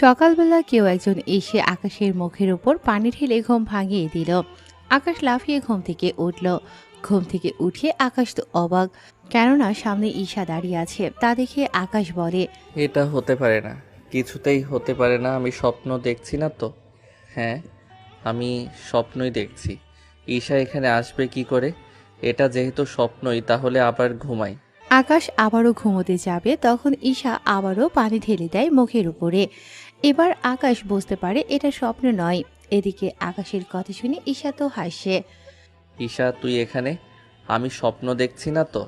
সকালবেলা কেউ একজন এসে আকাশের মুখের উপর পানি ঢেলে ঘুম ভাঙিয়ে দিল। আকাশ লাফিয়ে ঘুম থেকে উঠল। ঘুম থেকে উঠে আকাশ তো অবাক, কেননা সামনে ঈশা দাঁড়িয়ে আছে। তা দেখে আকাশ বলে, এটা হতে পারে না, কিছুতেই হতে পারে না। আমি স্বপ্ন দেখছি না তো? হ্যাঁ, আমি স্বপ্নই দেখছি। ঈশা এখানে আসবে কি করে? এটা যেহেতু স্বপ্নই, তাহলে আবার ঘুমাই। আকাশ আবারও ঘুমোতে যাবে, তখন ঈশা আবারও পানি ঢেলে দেয় মুখের উপরে। এবার আকাশ বুঝতে পারে এটা স্বপ্ন নয়। এদিকে আকাশের কথা শুনে ঈশা তো হাসে। ঈশা, তুই এখানে? আমি স্বপ্ন দেখছি না তো?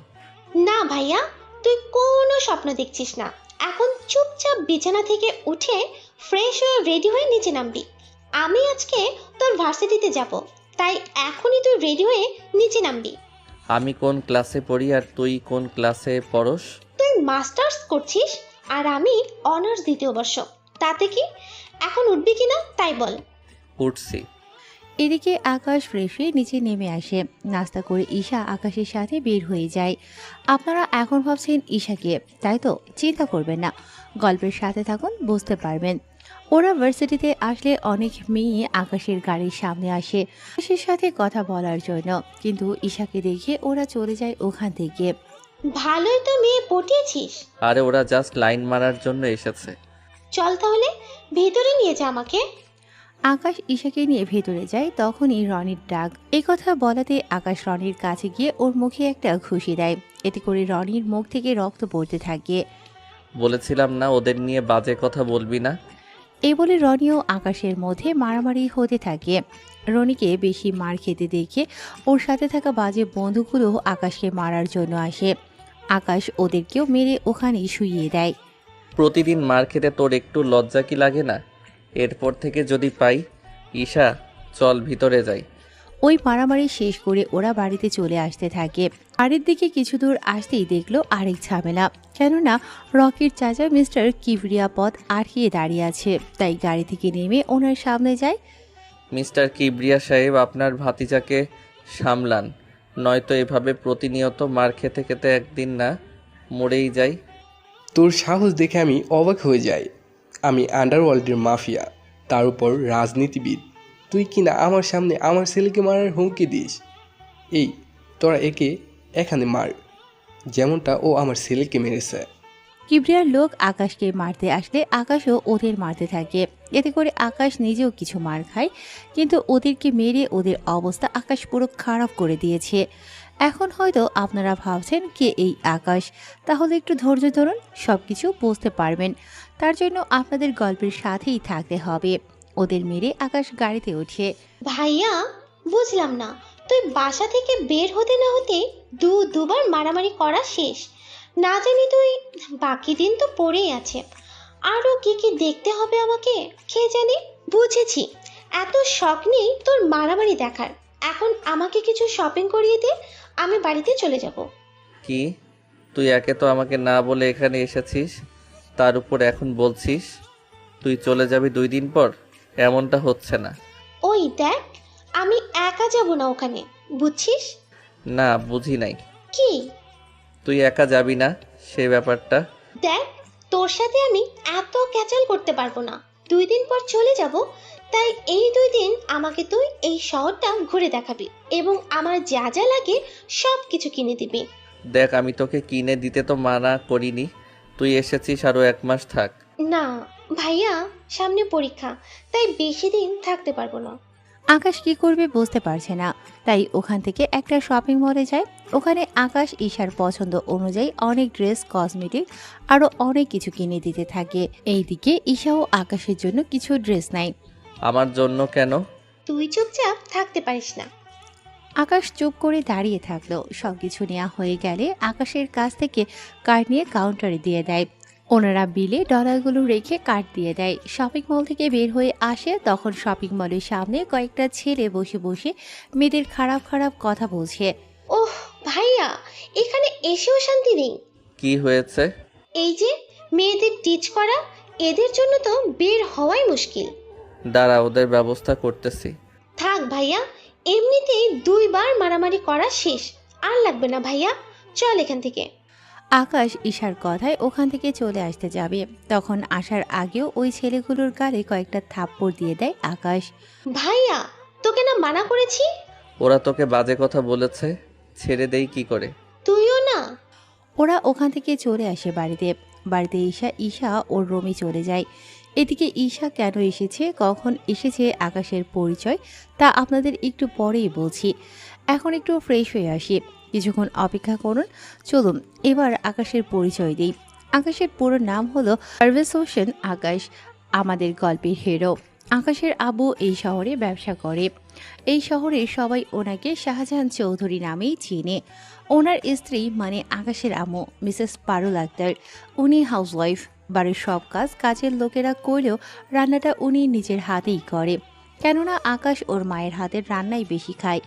না ভাইয়া, তুই কোনো স্বপ্ন দেখছিস না। এখন চুপচাপ বিছানা থেকে উঠে ফ্রেশ হয়ে রেডি হয়ে নিচে নামবি। আমি আজকে তোর ভার্সিটিতে যাব, তাই এখনই তুই রেডি হয়ে নিচে নামবি। আমি কোন ক্লাসে পড়ি আর তুই কোন ক্লাসে পড়স? তুই মাস্টার্স করছিস আর আমি অনার্স দ্বিতীয় বর্ষ। তাতে কি? এখন উঠবি কিনা তাই বল। উঠছি। এদিকে আকাশ ফ্রেশ হয়ে নিচে নেমে আসে। নাস্তা করে ঈশা আকাশের সাথে বের হয়ে যায়। আপনারা এখন ভাবছেন ঈশাকে, তাই তো? চিন্তা করবেন না, গল্পের সাথে থাকুন, বুঝতে পারবেন। ওরা ভার্সিটিতে আসলে অনেক মেয়ে আকাশের গাড়ির সামনে আসে আকাশের সাথে কথা বলার জন্য, কিন্তু ঈশাকে দেখে ওরা চলে যায় ওখান থেকে। ভালোই তো মেয়ে পটিয়েছিস। আরে ওরা জাস্ট লাইন মারার জন্য এসেছে। চল তাহলে ভেতরে নিয়ে যা আমাকে। আকাশ ঈশাকে নিয়ে ভেতরে যায়, তখনই রনির ডাক। এই কথা বলাতে আকাশ রনির কাছে গিয়ে ওর মুখে একটা ঘুষি দেয়। এতে করে রনির মুখ থেকে রক্ত পড়তে থাকে। বলেছিলাম না ওদের নিয়ে বাজে কথা বলবি না? এই বলে রনি ও আকাশের মধ্যে মারামারি হতে থাকে। রনিকে বেশি মার খেতে দেখে ওর সাথে থাকা বাজে বন্ধুগুলো আকাশকে মারার জন্য আসে। আকাশ ওদেরকেও মেরে ওখানেই শুইয়ে দেয়। প্রতিদিন মার খেতে তোর একটু লজ্জা কি লাগে না? এরপর থেকে যদি পাই। ঈশা, চল ভিতরে যাই। ওই মারামারি শেষ করে ওরা বাড়িতে চলে আসতে থাকে। বাড়ির দিকে কিছু দূর আসতেই দেখলো আরেক ঝামেলা। কেননা রকির চাচা মিস্টার কিবরিয়া পথ আটকিয়ে দাঁড়িয়ে আছে, তাই গাড়ি থেকে নেমে ওনার সামনে যায়। মিস্টার কিবরিয়া সাহেব, আপনার ভাতিজাকে সামলান, নয়তো এভাবে প্রতিনিয়ত মার খেতে খেতে একদিন না মরেই যাই। তোর সাহস দেখে আমি অবাক হয়ে যাই। আমি আন্ডারওয়ার্ল্ডের মাফিয়া, তার উপর রাজনীতিবিদ। তুই কিনা আমার সামনে আমার ছেলেকে মারার হুমকি দিস। এই, তোরা একে এখানে মার, যেমনটা ও আমার ছেলেকে মেরেছে। কিবরিয়ার লোক আকাশকে মারতে আসলে আকাশও ওদের মারতে থাকে। এতে করে আকাশ নিজেও কিছু মার খায়, কিন্তু ওদেরকে মেরে ওদের অবস্থা আকাশ পুরো খারাপ করে দিয়েছে। এখন হয়তো আপনারা ভাবছেন কে এই আকাশ, তাহলে একটু ধৈর্য ধরুন, সব কিছু বুঝতে পারবেন। তার জন্য আপনাদের গল্পের সাথেই থাকতে হবে। ওদের মেরে আকাশ গাড়িতে ওঠে। ভাইয়া, বুঝলাম না, তুই বাসা থেকে বের হতে না হতে দুবার মারামারি করা শেষ। না জানি তুই বাকি দিন তো পড়েই আছে। আরও কি কি দেখতে হবে আমাকে কে জানে। বুঝেছি, এত শখ নেই তোর মারামারি দেখার। এখন আমাকে কিছু শপিং করিয়ে দে, আমি বাড়িতে চলে যাব। কি? তুই একে তো আমাকে না বলে এখানে এসেছিস, তার উপর এখন বলছিস তুই চলে যাবি 2 দিন পর? এমনটা হচ্ছে না। ওই দেখ, আমি একা যাব না ওখানে, বুঝছিস? না, বুঝি নাই। কি? তুই একা যাবি না, সে ব্যাপারটা। দেখ, তোর সাথে আমি এত ক্যাচাল করতে পারবো না। 2 দিন পর চলে যাব, তাই এই 2 দিন আমাকে তুই এই শহরটা ঘুরে দেখাবি এবং আমার যা যা লাগে সব কিছু কিনে দিবি। দেখ, আমি তোকে কিনে দিতে তো মানা করিনি, তুই এসেছিস, আরও 1 মাস থাক। না ভাইয়া, সামনে পরীক্ষা, তাই বেশি দিন থাকতে পারবো না। আকাশ কি করবে বুঝতে পারছে না, তাই ওখান থেকে একটা শপিং মলে যায়। ওখানে আকাশ ঈশার পছন্দ অনুযায়ী অনেক ড্রেস, কসমেটিক আরও অনেক কিছু কিনে দিতে থাকে। এইদিকে ঈশাও আকাশের জন্য কিছু ড্রেস নেয়। আমার জন্য কেন? তুই চুপচাপ থাকতে পারিস না। আকাশ চুপ করে দাঁড়িয়ে থাকলো। সবকিছু নেওয়া হয়ে গেলে আকাশের কাছ থেকে কার্ড নিয়ে কাউন্টারে দিয়ে দেয়। ওনারা বিলে ডলারগুলো রেখে কার্ড দিয়ে দেয়। শপিং মল থেকে বের হয়ে আসে, তখন শপিং মলের সামনে কয়েকটা ছেলে বসে বসে মেয়েদের খারাপ খারাপ কথা বলছে। ওহ ভাইয়া, এখানে এসেও শান্তি নেই। কি হয়েছে? এই যে মেয়েদের টিচ করা, এদের জন্য তো বের হওয়াই মুশকিল। দাঁড়া, ওদের ব্যবস্থা করতেছি। থাক ভাইয়া, এমনিতেই 2বার মারামারি করা শেষ, আর লাগবে না ভাইয়া, চল এখান থেকে। আকাশ ঈশার কথায় ওখান থেকে চলে আসতে যাবে, তখন আসার আগেও ওই ছেলেগুলোর গালে কয়েকটা থাপ্পড় দিয়ে দেয় আকাশ। ভাইয়া, তোকে না মানা করেছি? ওরা তোকে বাজে কথা বলেছে, ছেড়ে দেই কি করে? তুইও না। ওরা ওখান থেকে চলে আসে বাড়িতে। বাড়িতে ঈশা ওর রুমে চলে যায়। এদিকে ঈশা কেন এসেছে, কখন এসেছে, আকাশের পরিচয় তা আপনাদের একটু পরেই বলছি। এখন একটু ফ্রেশ হয়ে আসি, কিছুক্ষণ অপেক্ষা করুন। চলুন এবার আকাশের পরিচয় দিই। আকাশের পুরো নাম হলো পারভেজ হোসেন আকাশ, আমাদের গল্পের হিরো। আকাশের আব্বু এই শহরে ব্যবসা করে। এই শহরে সবাই ওনাকে শাহজাহান চৌধুরী নামেই চিনে। ওনার স্ত্রী মানে আকাশের আম্মু মিসেস পারুল আক্তার, উনি হাউসওয়াইফ। বাড়ির সব কাজের লোকেরা করলেও রান্নাটা উনি নিজের হাতেই করে, কেননা আকাশ ওর মায়ের হাতের রান্নাই বেশি খায়।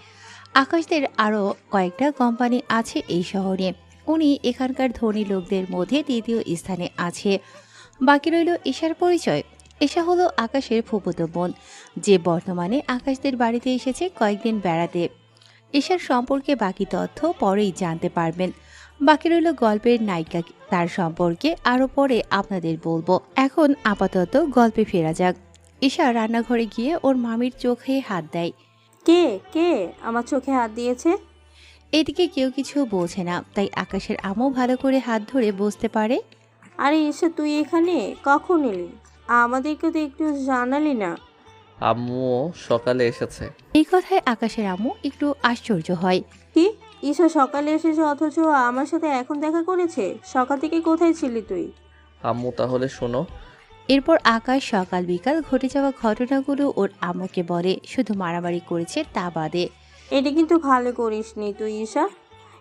আকাশদের আরও কয়েকটা কোম্পানি আছে এই শহরে। উনি এখানকার ধনী লোকদের মধ্যে দ্বিতীয় স্থানে আছে। বাকি রইল ঈশার পরিচয়। ঈশা হলো আকাশের ফুফুতো বোন, যে বর্তমানে আকাশদের বাড়িতে এসেছে কয়েকদিন বেড়াতে। ঈশার সম্পর্কে বাকি তথ্য পরেই জানতে পারবেন। বাকি রইল গল্পের নায়িকা, তার সম্পর্কে আরও পরে আপনাদের বলবো। এখন আপাতত গল্পে ফেরা যাক। ঈশা রান্নাঘরে গিয়ে ওর মামির চোখে হাত দেয়। কে কে আমার চোখে হাত দিয়েছে? এদিকে কেউ কিছু বলছে না, তাই আকাশের আম্মু ভালো করে হাত ধরে বসতে পারে। আরে এসে তুই এখানে কখন এলি? আমাদেরকে তো একটু জানালি না। আম্মুও সকালে এসেছে। এই কথায় আকাশের আম্মু একটু আশ্চর্য হয়। কি, ঈশা সকালে এসেছে অথচ আমার সাথে এখন দেখা করেছে? সকাল থেকে কোথায় ছিলি তুই? আম্মু তাহলে শোনো। এরপর আকাশ সকাল বিকাল ঘটে যাওয়া ঘটনাগুলো ওর আম্মুকে বলে, শুধু মারামারি করেছে তা বাদে। এটা কিন্তু ভালো করিসনি তুই ঈশা।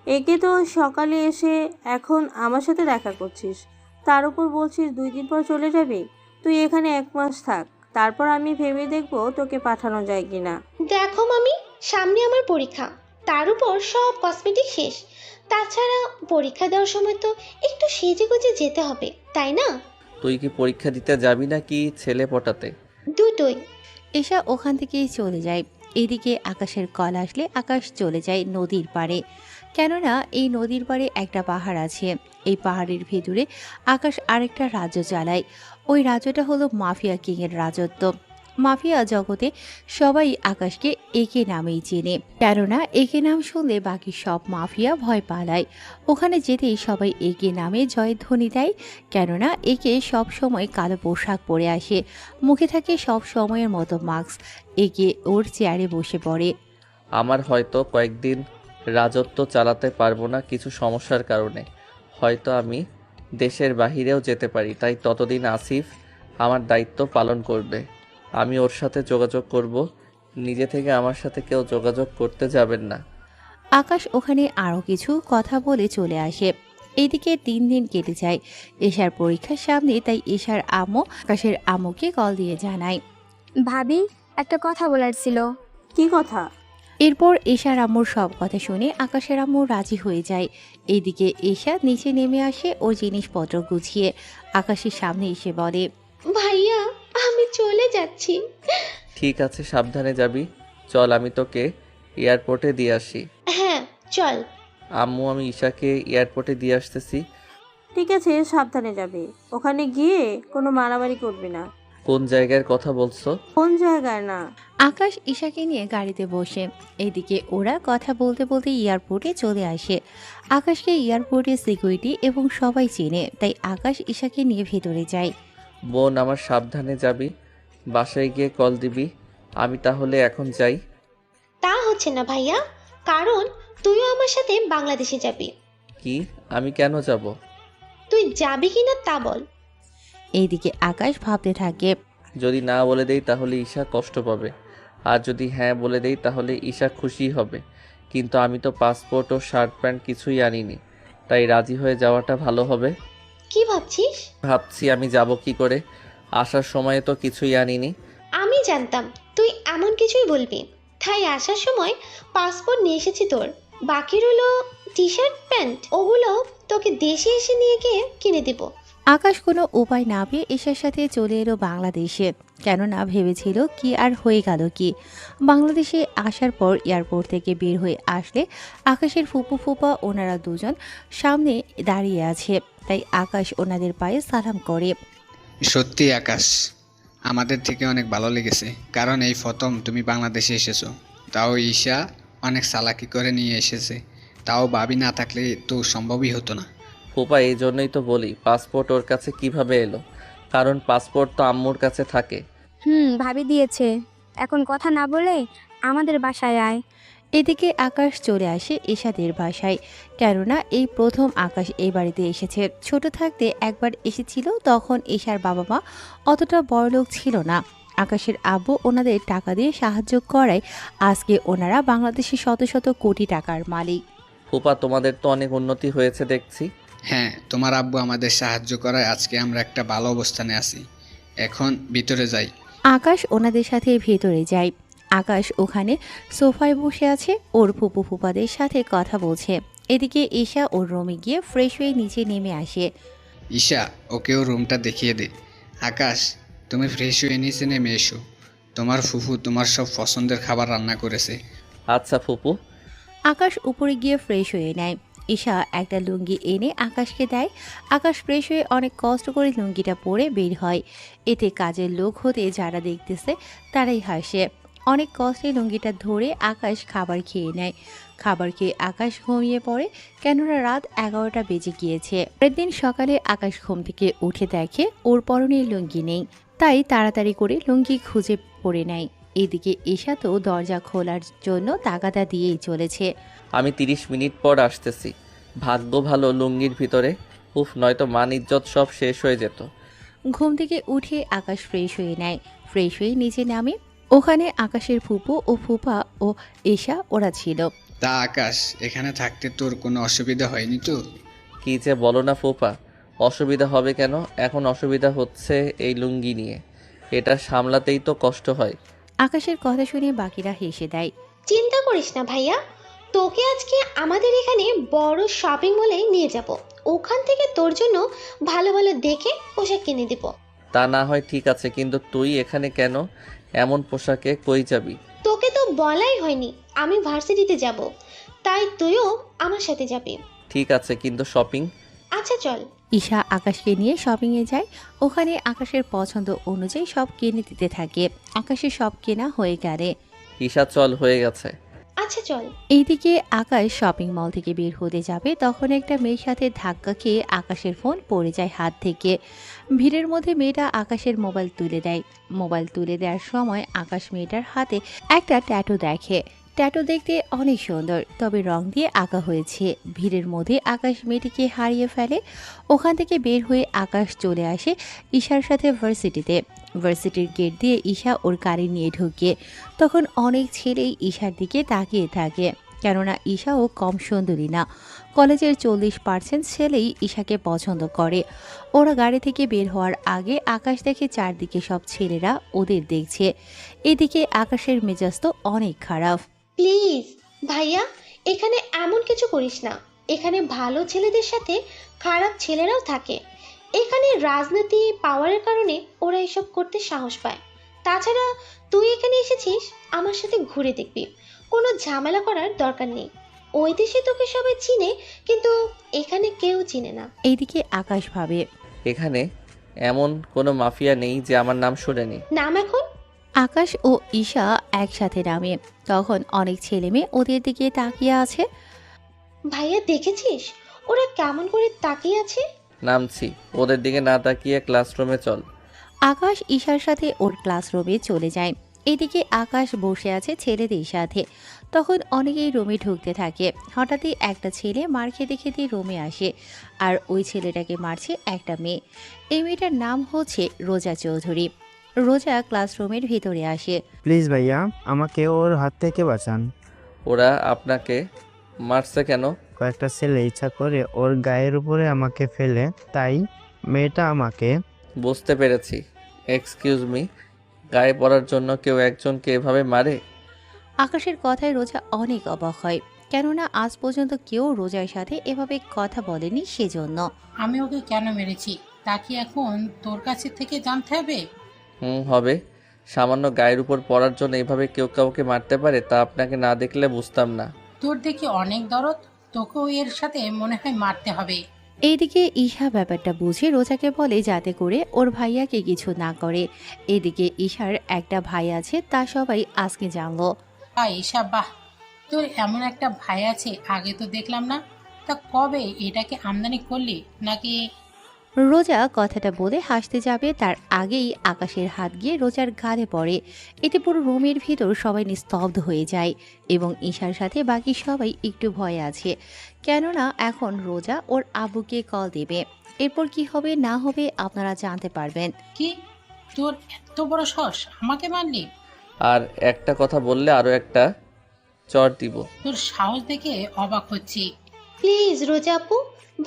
একে তো সকালে এসে এখন আমার সাথে দেখা করছিস, তার উপর বলছিস 2 দিন পর চলে যাবি। তুই এখানে 1 মাস থাক, তারপর আমি ভেবে দেখবো তোকে পাঠানো যায় কিনা। দেখো মামি, সামনে আমার পরীক্ষা, তার উপর সব কসমেটিক শেষ। তাছাড়া পরীক্ষা দেওয়ার সময় তো একটু সেজে গুজে যেতে হবে, তাই না? তুই কি পরীক্ষা দিতে যাবি নাকি ছেলে পটাতে? দুটোই। এসা ওখান থেকেই চলে যায়। এদিকে আকাশের কল আসলে আকাশ চলে যায় নদীর পাড়ে, কেননা এই নদীর পাড়ে একটা পাহাড় আছে। এই পাহাড়ের ভেতরে আকাশ আরেকটা রাজ্য চালায়। ওই রাজ্যটা হলো মাফিয়া কিংয়ের রাজত্ব। মাফিয়া জগতে সবাই আকাশকে একে নামেই চেনে, কেননা একে নাম শুনলে বাকি সব মাফিয়া ভয় পালায়। ওখানে যেতেই সবাই একে নামে জয়ধ্বনি দেয়, কেননা একে সব সময় কালো পোশাক পরে আসে, মুখে থাকে সব সময়ের মতো মাস্ক। একে ওর চেয়ারে বসে পড়ে। আমার হয়তো কয়েকদিন রাজত্ব চালাতে পারবো না কিছু সমস্যার কারণে, হয়তো আমি দেশের বাহিরেও যেতে পারি, তাই ততদিন আসিফ আমার দায়িত্ব পালন করবে। আমি ওর সাথে যোগাযোগ করব, নিজে থেকে আমার সাথে কেউ যোগাযোগ করতে যাবেন না। আকাশ ওখানে আরও কিছু কথা বলে চলে আসে। এদিকে 3 দিন কেটে যায়। এশার পরীক্ষার সামনে, তাই এশার আম্মু আকাশের আম্মুকে কল দিয়ে জানায়। ভাবি, একটা কথা বলার ছিল। কি কথা? এরপর এশার আম্মুর সব কথা শুনে আকাশের আম্মু রাজি হয়ে যায়। এদিকে এশা নিচে নেমে আসে ওর জিনিসপত্র গুছিয়ে আকাশের সামনে এসে বলে, ভাইয়া, আমি চলে যাচ্ছি। ঠিক আছে, সাবধানে যাবি। চল আমি তোকে এয়ারপোর্টে দিয়ে আসি। হ্যাঁ চল। আম্মু, আমি ঈশাকে এয়ারপোর্টে দিয়ে আসতেছি। ঠিক আছে, সাবধানে যাবে। ওখানে গিয়ে কোনো মারামারি করবি না। কোন জায়গার কথা বলছো? কোন জায়গায় না। আকাশ ঈশাকে নিয়ে গাড়িতে বসে। এদিকে ওরা কথা বলতে বলতে এয়ারপোর্টে চলে আসে। আকাশকে এয়ারপোর্টে সিকিউরিটি এবং সবাই চেনে, তাই আকাশ ঈশাকে নিয়ে ভেতরে যায়। বোন আমার, সাবধানে যাবি, বাসায় গিয়ে কল দিবি। আমি তাহলে এখন যাই। তা হচ্ছে না ভাইয়া, কারণ তুইও আমার সাথে বাংলাদেশে যাবি। কি? আমি কেন যাব? তুই যাবি কিনা তা বল। এইদিকে আকাশ ভাবতে থাকে। যদি না বলে দেই তাহলে ঈশা কষ্ট পাবে, আর যদি হ্যাঁ বলে দেই তাহলে ঈশা খুশি হবে। কিন্তু আমি তো পাসপোর্ট ও শার্ট প্যান্ট কিছুই আনিনি, তাই রাজি হয়ে যাওয়াটা ভালো হবে। কি ভাবছিস? ভাবছি আমি যাব কি করে, আসার সময়ে তো কিছুই আনিনি। আমি জানতাম তুই এমন কিছুই বলবি, তাই আসার সময় পাসপোর্ট নিয়ে এসেছি তোর। বাকি রইলো টি শার্ট প্যান্ট, ওগুলো তোকে দেশে এসে নিয়ে গিয়ে কিনে দিব। আকাশ কোনো উপায় না পেয়ে ঈশার সাথে চলে এলো বাংলাদেশে। কেননা ভেবেছিল কি আর হয়ে গেল কি। বাংলাদেশে আসার পর এয়ারপোর্ট থেকে বের হয়ে আসলে আকাশের ফুপু ফুপা ওনারা দুজন সামনে দাঁড়িয়ে আছে, তাই আকাশ ওনাদের পায়ে সালাম করে। সত্যি আকাশ, আমাদের থেকে অনেক ভালো লেগেছে, কারণ এই প্রথম তুমি বাংলাদেশে এসেছো। তাও ঈশা অনেক চালাকি করে নিয়ে এসেছে, তাও ভাবি না থাকলে তো সম্ভবই হতো না। ফুপা এই জন্যই তো বলি পাসপোর্ট ওর কাছে কিভাবে এলো, কারণ পাসপোর্ট তো আম্মুর কাছে থাকে। ভাবি দিয়েছে। এখন কথা না বলে আমাদের বাসায় আয়। এদিকে আকাশ চলে আসে এশাদের বাসায়, কেননা এই প্রথম আকাশ এই বাড়িতে এসেছে। ছোট থাকতে একবার এসেছিল, তখন এশার বাবা মা অতটা বড়লোক ছিল না। আকাশের আব্বু ওনাদের টাকা দিয়ে সাহায্য করায় আজকে ওনারা বাংলাদেশে শত শত কোটি টাকার মালিক। ফুপা তোমাদের তো অনেক উন্নতি হয়েছে দেখছি। হ্যাঁ, তোমার আব্বু আমাদের সাহায্য করায় আজকে আমরা একটা ভালো অবস্থানে আছি। এখন ভিতরে যাই। আকাশ ওনাদের সাথে ভেতরে যায়। আকাশ ওখানে সোফায় বসে আছে, ওর ফুপু ফুপাদের সাথে কথা বলছে। এদিকে ঈশা ওর রুমে গিয়ে ফ্রেশ হয়ে নিচে নেমে আসে। ঈশা, ওকেও রুমটা দেখিয়ে দে। আকাশ, তুমি ফ্রেশ হয়ে নিচে নেমে এসো। তোমার ফুফু তোমার সব পছন্দের খাবার রান্না করেছে। আচ্ছা ফুপু। আকাশ উপরে গিয়ে ফ্রেশ হয়ে নেয়। ঈশা একটা লুঙ্গি এনে আকাশকে দেয়। আকাশ ফ্রেশ হয়ে অনেক কষ্ট করে লুঙ্গিটা পরে বের হয়। এতে কাজের লোক হতে যারা দেখতেছে তারাই হাসে। অনেক কষ্টে লুঙ্গিটা ধরে আকাশ খাবার খেয়ে নেয়। খাবার খেয়ে আকাশ ঘুমিয়ে পড়ে, কেননা রাত 11টা বেজে গিয়েছে। পরের দিন সকালে আকাশ ঘুম থেকে উঠে দেখে ওর পরনে লুঙ্গি নেই, তাই তাড়াতাড়ি করে লুঙ্গি খুঁজে পড়ে নেয়। এদিকে ঈশা তো দরজা খোলার জন্য তাগাদা দিয়েই চলেছে। আমি 30 মিনিট পর আসতেছি। ভাগ্য ভালো লুঙ্গির ভিতরে। উফ, নয়তো মান ইজ্জত সব শেষ হয়ে যেত। ঘুম থেকে উঠে আকাশ ফ্রেশ হয়ে নেয়। ফ্রেশ হয়ে নিচে নামে। ওখানে আকাশের ফুপু ও ফুপা ও ঈশা ওরা ছিল। তা আকাশ, এখানে থাকতে তোর কোনো অসুবিধা হয়নি তো? কি যে বলো না ফুপা, অসুবিধা হবে কেন? এখন অসুবিধা হচ্ছে এই লুঙ্গি নিয়ে, এটা সামলাতেই তো কষ্ট হয়। আকাশের কথা শুনে বাকিরা হেসে দেয়। চিন্তা করিস না ভাইয়া, তোকে আজকে আমাদের এখানে বড় শপিং মলে নিয়ে যাব। ওখান থেকে তোর জন্য ভালো ভালো দেখে পোশাক কিনে দিব। তা না হয় ঠিক আছে, কিন্তু তুই এখানে কেন? এমন পোশাকে কই যাবি? তোকে তো বলাই হয়নি আমি ভার্সিটিতে যাব, তাই তুইও আমার সাথে যাবি। ঠিক আছে, কিন্তু শপিং? আচ্ছা চল। ঈশা আকাশকে নিয়ে শপিংয়ে যায়। ওখানে আকাশের পছন্দ অনুযায়ী সব কিনে দিতে থাকে। আকাশের সব কেনা হয়ে গেলে ঈশা চল, হয়ে গেছে। আচ্ছা চল। এইদিকে আকাশ শপিং মল থেকে বের হতে যাবে, তখন একটা মেয়ের সাথে ধাক্কা খেয়ে আকাশের ফোন পড়ে যায় হাত থেকে। ভিড়ের মধ্যে মেয়েটা আকাশের মোবাইল তুলে দেয়। মোবাইল তুলে দেওয়ার সময় আকাশ মেয়েটার হাতে একটা ট্যাটু দেখে। ট্যাটু দেখতে অনেক সুন্দর, তবে রং দিয়ে আঁকা হয়েছে। ভিড়ের মধ্যে আকাশ মেয়েটিকে হারিয়ে ফেলে। ওখান থেকে বের হয়ে আকাশ চলে আসে ঈশার সাথে ভার্সিটিতে। ভার্সিটির গেট দিয়ে ঈশা ওর গাড়ি নিয়ে ঢুকে। তখন অনেক ছেলেই ঈশার দিকে তাকিয়ে থাকে, কেননা ঈশাও কম সুন্দরী না। কলেজের 40% ছেলেই ঈশাকে পছন্দ করে। ওরা গাড়ি থেকে বের হওয়ার আগে আকাশ দেখে চারদিকে সব ছেলেরা ওদের দেখছে। এদিকে আকাশের মেজাজ তো অনেক খারাপ। প্লিজ ভাইয়া, এখানে এমন কিছু করিস না। এখানে ভালো ছেলেদের সাথে খারাপ ছেলেরাও থাকে। এখানে রাজনীতি পাওয়ারের কারণে ওরা এসব করতে সাহস পায়। তাছাড়া তুই এখানে এসেছিস আমার সাথে ঘুরে দেখবি, কোনো ঝামেলা করার দরকার নেই। ওই দেশে তোকে সবাই চিনে, কিন্তু এখানে কেউ চিনে না। এইদিকে আকাশ ভাবে, এখানে এমন কোনো মাফিয়া নেই যে আমার নাম শুনেনি। নাম এখন? আকাশ ও ঈশা একসাথে নামে। তখন অনেক ছেলে মেয়ে ওদের দিকে তাকিয়ে আছে। ভাইয়া দেখেছিস ওরা কেমন করে তাকিয়ে আছে? নামছি, ওদের দিকে না তাকিয়ে ক্লাসরুমে চল। আকাশ ঈশার সাথে ওর ক্লাসরুমে চলে যায়। এদিকে আকাশ বসে আছে ছেলেদের সাথে। তখন অনেকেই রুমে ঢুকতে থাকে। হঠাৎই একটা ছেলে মার খেতে খেতে রুমে আসে, আর ওই ছেলেটাকে মারছে একটা মেয়ে। এই মেয়েটার নাম হচ্ছে রোজা চৌধুরী। রোজা ক্লাসরুমের ভিতরে আসে। প্লিজ ভাইয়া, আমাকে ওর হাত থেকে বাঁচান। ওরা আপনাকে মারছে কেন? কয়েকটা ছেলে ইচ্ছা করে ওর গায়ের উপরে আমাকে ফেলে, তাই মেয়েটা আমাকে। বুঝতে পেরেছি। এক্সকিউজ মি, গায়ে পড়ার জন্য কেউ একজনকে এভাবে মারে? আকাশের কথায় রোজা অনেক অবাক হয়, কেননা আজ পর্যন্ত কেউ রোজার সাথে এভাবে কথা বলেনি। সেজন্য আমি ওকে কেন মেরেছি তা কি এখন তোর কাছে থেকে জানতে হবে? হবে। সামান্য গায়ের উপর পড়ার জন্য এভাবে কেউ কাউকে মারতে পারে, তা আপনাকে না দেখলে বুঝতাম না। তোর দেখি অনেক দরদ, তোকেও এর সাথে মনে হয় মারতে হবে। এইদিকে ঈশা ব্যাপারটা বুঝে রোজাকে বলে যাতে করে ওর ভাইয়াকে কিছু না করে। এদিকে ঈশার একটা ভাই আছে, তা সবাই আজকে জানলো। ঈশা, বাহ, তোর এমন একটা ভাই আছে, আগে তো দেখলাম না। তা কবে এটাকে আমদানি করলি নাকি? রোজা কথাটা বলে হাসতে যাবে, তার আগেই আকাশের হাত গিয়ে রোজার গালে পড়ে। এতে পুরো রুমের ভিতর সবাই নিস্তব্ধ হয়ে যায় এবং ঈশার সাথে বাকি সবাই একটু ভয়ে আছে, কেননা এখন রোজা ওর আব্বুকে কল দেবে। এরপর কি হবে না হবে আপনারা জানতে পারবেন। কি, তোর এত বড় সাহস, আমাকে মারলি? আর একটা কথা বললে আরও একটা চর দিব। তোর সাহস দেখে অবাক হচ্ছি। প্লিজ রোজা আপু,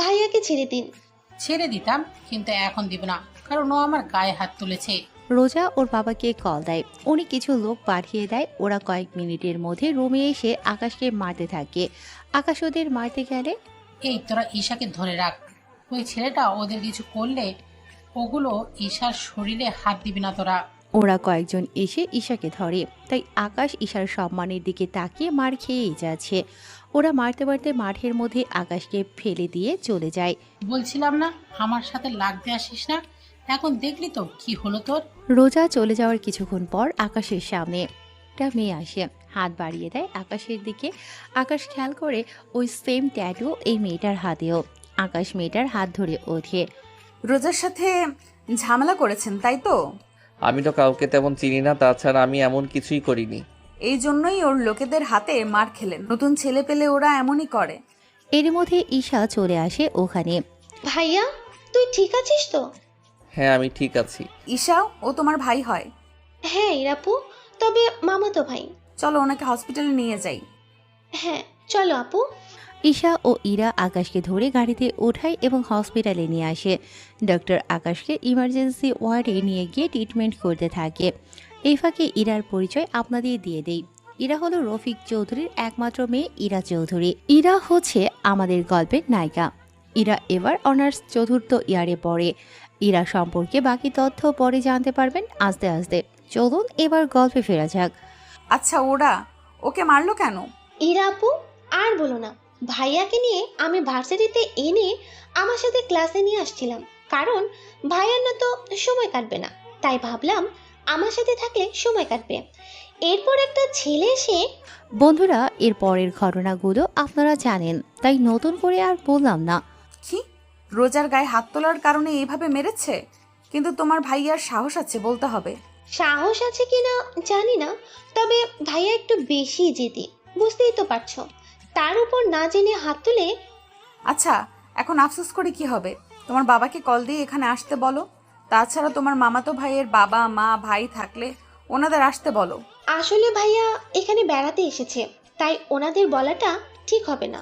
ভাইয়াকে ছেড়ে দিন। ছেড়ে দিতাম, কিন্তু এখন দিব না, কারণ ও আমার গায়ে হাত তুলেছে। রোজা ওর বাবাকে কল দেয়, উনি কিছু লোক পাঠিয়ে দেয়। ওরা কয়েক মিনিটের মধ্যে রুমে এসে আকাশকে মারতে থাকে। আকাশ ওদের মারতে গেলে, এই তোরা ঈশাকে ধরে রাখ, ওই ছেলেটা ওদের কিছু করলে ওগুলো ঈশার শরীরে হাত দিবি না তোরা। ওরা কয়েকজন এসে ঈশাকে ধরে, তাই আকাশ ঈশার সম্মানের দিকে তাকিয়ে মার খেয়েই যাচ্ছে। ওরা মারতে মারতে মাঠের মধ্যে আকাশকে ফেলে দিয়ে চলে যায়। বলছিলাম না আমার সাথে লাগতে আসিস না, এখন দেখলি তো কি হলো তোর। রোজা চলে যাওয়ার কিছুক্ষণ পর আকাশের সামনে একটা মেয়ে আসে, হাত বাড়িয়ে দেয় আকাশের দিকে। আকাশ খেয়াল করে ওই সেম ট্যাটু এই মেয়েটার হাতেও। আকাশ মেয়েটার হাত ধরে ওঠে। রোজার সাথে ঝামেলা করেছেন তাই তো? আমি তো কাউকে তেমন চিনি না, তাছাড়া আমি এমন কিছুই করিনি। এই জন্যই ওর লোকেদের হাতে মার খেলেন। নতুন ছেলে পেলে ওরা এমনই করে। এর মধ্যে ঈশা চলে আসে ওখানে। ভাইয়া, তুই ঠিক আছিস তো? হ্যাঁ, আমি ঠিক আছি। ঈশা, ও তোমার ভাই হয়? হ্যাঁ ইরাপু, তবে মামাতো ভাই। চলো ওনাকে হসপিটালে নিয়ে যাই। হ্যাঁ চলো আপু। ঈশা ও ইরা আকাশকে ধরে গাড়িতে ওঠায় এবং হসপিটালে নিয়ে আসে। ডক্টর আকাশকে ইমার্জেন্সি ওয়ার্ডে নিয়ে গিয়ে ট্রিটমেন্ট করতে থাকে। এই ফাঁকে ইরার পরিচয় আপনাদের দিয়ে দেই। ইরা হলো রফিক চৌধুরীর একমাত্র মেয়ে ইরা চৌধুরী। ইরা হচ্ছে আমাদের গল্পের নায়িকা। ইরা এবার অনার্স চতুর্থ ইয়ারে পড়ে। ইরা সম্পর্কে বাকি তথ্য পরে জানতে পারবেন আস্তে আস্তে। চলুন এবার গল্পে ফেরা যাক। আচ্ছা, ওকে মারলো কেন? ইরা আপু, আর বলো না, ভাইয়াকে নিয়ে আমি ভার্সিটিতে এনে আমার সাথে ক্লাসে নিয়ে আসছিলাম, কারণ ভাইয়ার না তো সময় কাটবে না, তাই ভাবলাম আমার সাথে থাকলে সময় কাটবে। এরপর একটা ছেলে এসে, বন্ধুরা, এর পরের ঘটনাগুলো আপনারা জানেন, তাই নতুন করে আর বললাম না। কি, রোজার গায়ে হাত তোলার কারণে এইভাবে মেরেছে? কিন্তু তোমার ভাইয়ার সাহস আছে বলতে হবে। সাহস আছে কিনা জানি না, তবে ভাইয়া একটু বেশি জেদি, বুঝতেই তো পারছো। তার উপর না জেনে হাত তুলে। আচ্ছা, এখন আফসোস করে কি হবে? তোমার বাবাকে কল দিয়ে এখানে আসতে বলো। তাছাড়া তোমার মামাতো ভাইয়ের বাবা মা ভাই থাকলে ওনাদের আসতে বলো। আসলে ভাইয়া এখানে বেড়াতে এসেছে, তাই ওনাদের বলাটা ঠিক হবে না।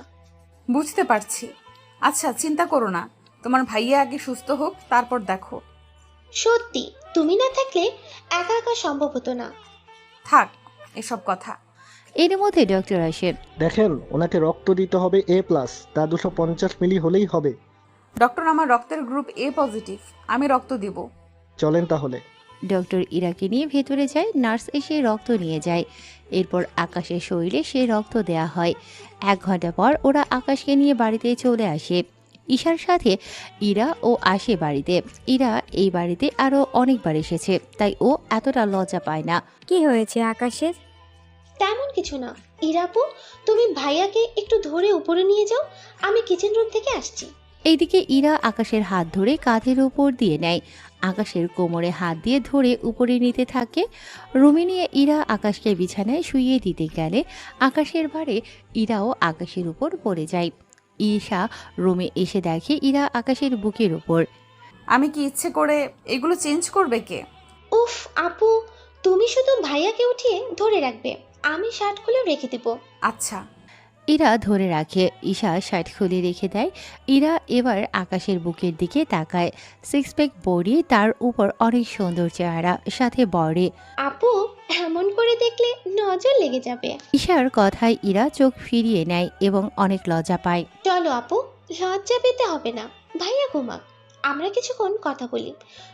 বুঝতে পারছি। আচ্ছা, চিন্তা করো না, তোমার ভাইয়া আগে সুস্থ হোক, তারপর দেখো। সত্যি তুমি না থাকলে একা একা সম্ভব হতো না। থাক এসব কথা। এর মধ্যে ডক্টর আসে। দেখেন, ওনাকে রক্ত দিতে হবে A+, তা 250 মিলি হলেই হবে। ডক্টর, আমার রক্তের গ্রুপ A পজিটিভ, আমি রক্ত দিব। চলেন তাহলে। ডক্টর ইরাকে নিয়ে ভেতরে যায়। নার্স এসে রক্ত নিয়ে যায়। এরপর আকাশের শরীরে সে রক্ত দেয়া হয়। 1 ঘন্টা পর ওরা আকাশকে নিয়ে বাড়িতে চলে আসে। ঈশার সাথে ইরা ও আসে বাড়িতে। ইরা এই বাড়িতে আরও অনেকবার এসেছে, তাই ও এতটা লজ্জা পায় না। কি হয়েছে আকাশের? তেমন কিছু না। ইরাপু, তুমি ভাইয়াকে একটু ধরে উপরে নিয়ে যাও, আমি কিচেন রুম থেকে আসছি। এইদিকে ইরা আকাশের হাত ধরে কাঁধের উপর দিয়ে নেয়। আকাশের কোমরে হাত দিয়ে ধরে উপরে নিতে থাকে। রুমে নিয়ে ইরা আকাশকে বিছানায় শুইয়ে দিতে গেলে আকাশের ভারে ইরাও আকাশের উপর পড়ে যায়। ঈশা রুমে এসে দেখে ইরা আকাশের বুকের উপর। আমি কি ইচ্ছে করে এগুলো চেঞ্জ করবে কে? উফ আপু, তুমি শুধু ভাইয়াকে উঠিয়ে ধরে রাখবে, আমি শার্ট খুলে রেখে দেব। আচ্ছা। ইরা ধরে রাখে। ঈশা শার্ট খুলে রেখে দেয়। ইরা এবার আকাশের বুকের দিকে তাকায়। 6 প্যাক বডি, তার উপর অনেক সুন্দর চেহারা, সাথে বড়ে। আপু, এমন করে দেখলে নজর লেগে যাবে। ঈশার কথায় ইরা চোখ ফিরিয়ে নেয় এবং অনেক লজ্জা পায়। চলো আপু, লজ্জা পেতে হবে না, ভাইয়া ঘুমাক, আমরা কিছুক্ষণ কথা বলি।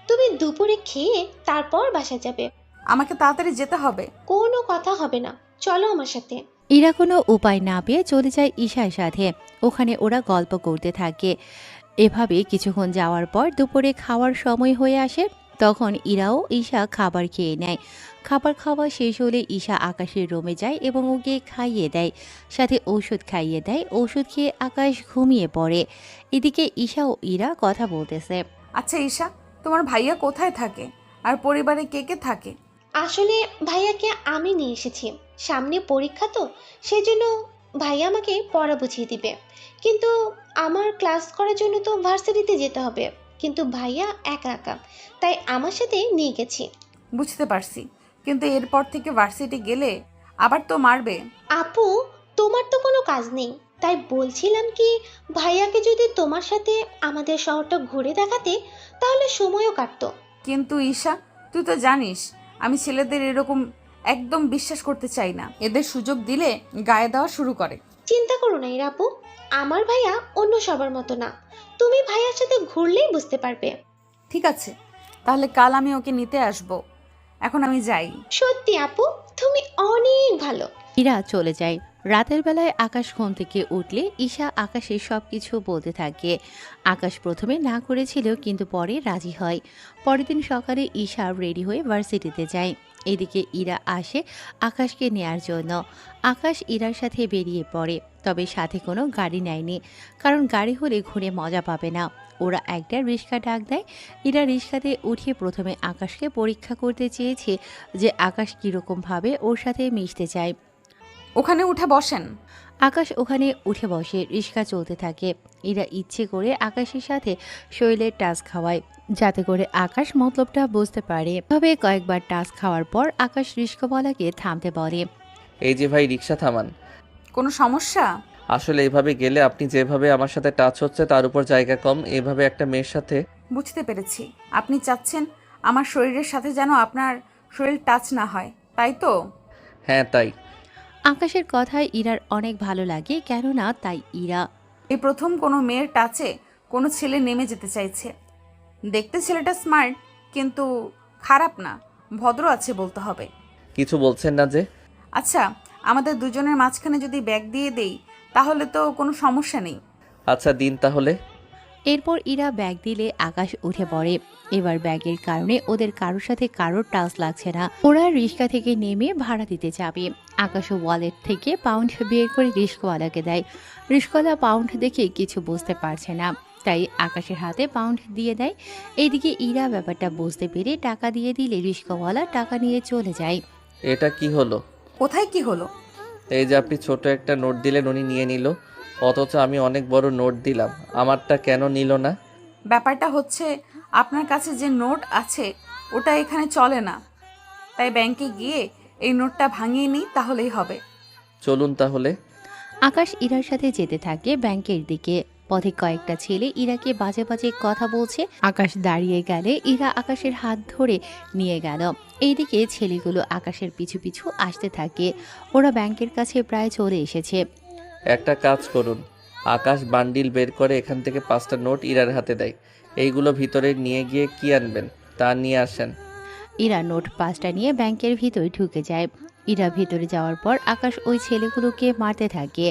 তুমি দুপুরে খেয়ে তারপর বাসা যাবে। আমাকে তাড়াতাড়ি যেতে হবে। কোনো কথা হবে না, চলো আমার সাথে। ইরা কোনো উপায় না পেয়ে চলে যায় ঈশার সাথে। ওখানে ওরা গল্প করতে থাকে। এভাবে কিছুক্ষণ যাওয়ার পর দুপুরে খাওয়ার সময় হয়ে আসে। তখন ইরাও ঈশা খাবার খেয়ে নেয়। খাবার খাওয়া শেষ হলে ঈশা আকাশের রুমে যায় এবং ওকে খাইয়ে দেয়, সাথে ঔষধ খাইয়ে দেয়। ওষুধ খেয়ে আকাশ ঘুমিয়ে পড়ে। এদিকে ঈশা ও ইরা কথা বলতেছে। আচ্ছা ঈশা, তোমার ভাইয়া কোথায় থাকে আর পরিবারে কে কে থাকে? আসলে ভাইয়াকে আমি নিয়ে এসেছি, সামনে পরীক্ষা তো, সেই জন্য ভাইয়া আমাকে পড়া বুঝিয়ে দিবে। কিন্তু আমার ক্লাস করার জন্য তো ভার্সিটিতে যেতে হবে, কিন্তু ভাইয়া একা একা, তাই আমার সাথে নিয়ে গেছি। বুঝতে পারছি, কিন্তু এরপর থেকে ভার্সিটি গেলে আবার তো মারবে। আপু, তোমার তো কোনো কাজ নেই, তাই বলছিলাম কি, ভাইয়াকে যদি তোমার সাথে আমাদের শহরটা ঘুরে দেখাতে, তাহলে সময়ও কাটতো। কিন্তু ঈশা, তুই তো জানিস আমি ছেলেদের এরকম একদম বিশ্বাস করতে চাই না। এদের সুযোগ দিলে গায়ে দেওয়া শুরু করে। চিন্তা করো না ইরা আপু, আমার ভাইয়া অন্য সবার মতো না, তুমি ভাইয়ার সাথে ঘুরলেই বুঝতে পারবে। ঠিক আছে, তাহলে কাল আমি ওকে নিতে আসব। এখন আমি যাই। সত্যি আপু, তুমি অনেক ভালো। ইরা চলে যায়। রাতের বেলায় আকাশ ঘুম থেকে উঠলে ঈশা আকাশের সব কিছু বলতে থাকে। আকাশ প্রথমে না করেছিল, কিন্তু পরে রাজি হয়। পরের দিন সকালে ঈশা রেডি হয়ে ভার্সিটিতে যায়। এদিকে ইরা আসে আকাশকে নেয়ার জন্য। আকাশ ইরার সাথে বেরিয়ে পড়ে, তবে সাথে কোনো গাড়ি নেয়নি, কারণ গাড়ি হলে ঘুরে মজা পাবে না। ওরা একটা রিক্সা ডাক দেয়। ইরা রিক্সাতে উঠে প্রথমে আকাশকে পরীক্ষা করতে চেয়েছে যে আকাশ কীরকমভাবে ওর সাথে মিশতে চায়। ওখানে উঠে বসেন। আকাশ ওখানে উঠে বসে। রিক্সা চলতে থাকে। ইরা ইচ্ছে করে আকাশের সাথে শরীরের টাচ খাওয়ায়, যাতে করে আকাশ মতলবটা বুঝতে পারে। এভাবে কয়েকবার টাচ খাওয়ার পর আকাশ রিক্সাওয়ালাকে থামতে বলে। এই যে ভাই, রিক্সা থামান। কোনো সমস্যা? আসলে এভাবে গেলে আপনি যেভাবে আমার সাথে টাচ হচ্ছে তার উপর জায়গা কম, এভাবে একটা মেয়ের সাথে। বুঝতে পেরেছি, আপনি চাচ্ছেন আমার শরীরের সাথে যেন আপনার শরীর টাচ না হয়, তাই তো? হ্যাঁ তাই। আকাশের কথায় ইরার অনেক ভালো লাগে, কেননা তাই ইরা এই প্রথম কোনো মেয়ের টাচে কোনো ছেলে নেমে যেতে চাইছে। দেখতে ছেলেটা স্মার্ট, কিন্তু খারাপ না, ভদ্র আছে বলতে হবে। কিছু বলছেন না যে? আচ্ছা, আমাদের দুজনের মাঝখানে যদি ব্যাগ দিয়ে দেই তাহলে তো কোনো সমস্যা নেই। আচ্ছা দিন তাহলে। এরপর ইরা ব্যাগ দিলে আকাশ উঠে পড়ে। এবার ব্যাগের কারণে ওদের কারোর সাথে কারোর টাচ লাগছে না। ওরা রিক্সা থেকে নেমে ভাড়া দিতে যাবে। আকাশও ওয়ালেট থেকে পাউন্ড বের করে রিক্সাওয়ালাকে দেয়। রিক্সাওয়ালা পাউন্ড দেখে কিছু বুঝতে পারছে না, তাই আকাশের হাতে পাউন্ড দিয়ে দেয়। এইদিকে ইরা ব্যাপারটা বুঝতে পেরে টাকা দিয়ে দিলে রিক্সাওয়ালা টাকা নিয়ে চলে যায়। এটা কি হলো? কোথায় কি হলো? এই যে আপনি ছোট একটা নোট দিলেন, উনি নিয়ে নিল, অথচ আমি অনেক বড় নোট দিলাম, আমারটা কেন নিল না? ব্যাপারটা হচ্ছে আপনার কাছে যে নোট আছে ওটা এখানে চলে না, তাই ব্যাংকে গিয়ে এই নোটটা ভাঙিয়ে নিই, তাহলেই হবে। চলুন তাহলে। আকাশ ইরার সাথে যেতে থাকে ব্যাংকের দিকে। পথে কয়েকটা ছেলে ইরাকে বাজে বাজে কথা বলছে। আকাশ দাঁড়িয়ে গেলে ইরা আকাশের হাত ধরে নিয়ে গেল। এইদিকে ছেলেগুলো আকাশের পিছু পিছু আসতে থাকে। ওরা ব্যাংকের কাছে প্রায় চলে এসেছে। একটা কাজ করুন, আকাশ বান্ডিল বের করে এখান থেকে 5টা নোট ইরার হাতে দেয়। এইগুলো ভিতরে নিয়ে গিয়ে কি আনবেন তা নিয়ে আসেন। ইরা নোট 5টা নিয়ে ব্যাংকের ভিতরে ঢুকে যায়। ইরা ভিতরে যাওয়ার পর আকাশ ওই ছেলেগুলোকে মারতে থাকে।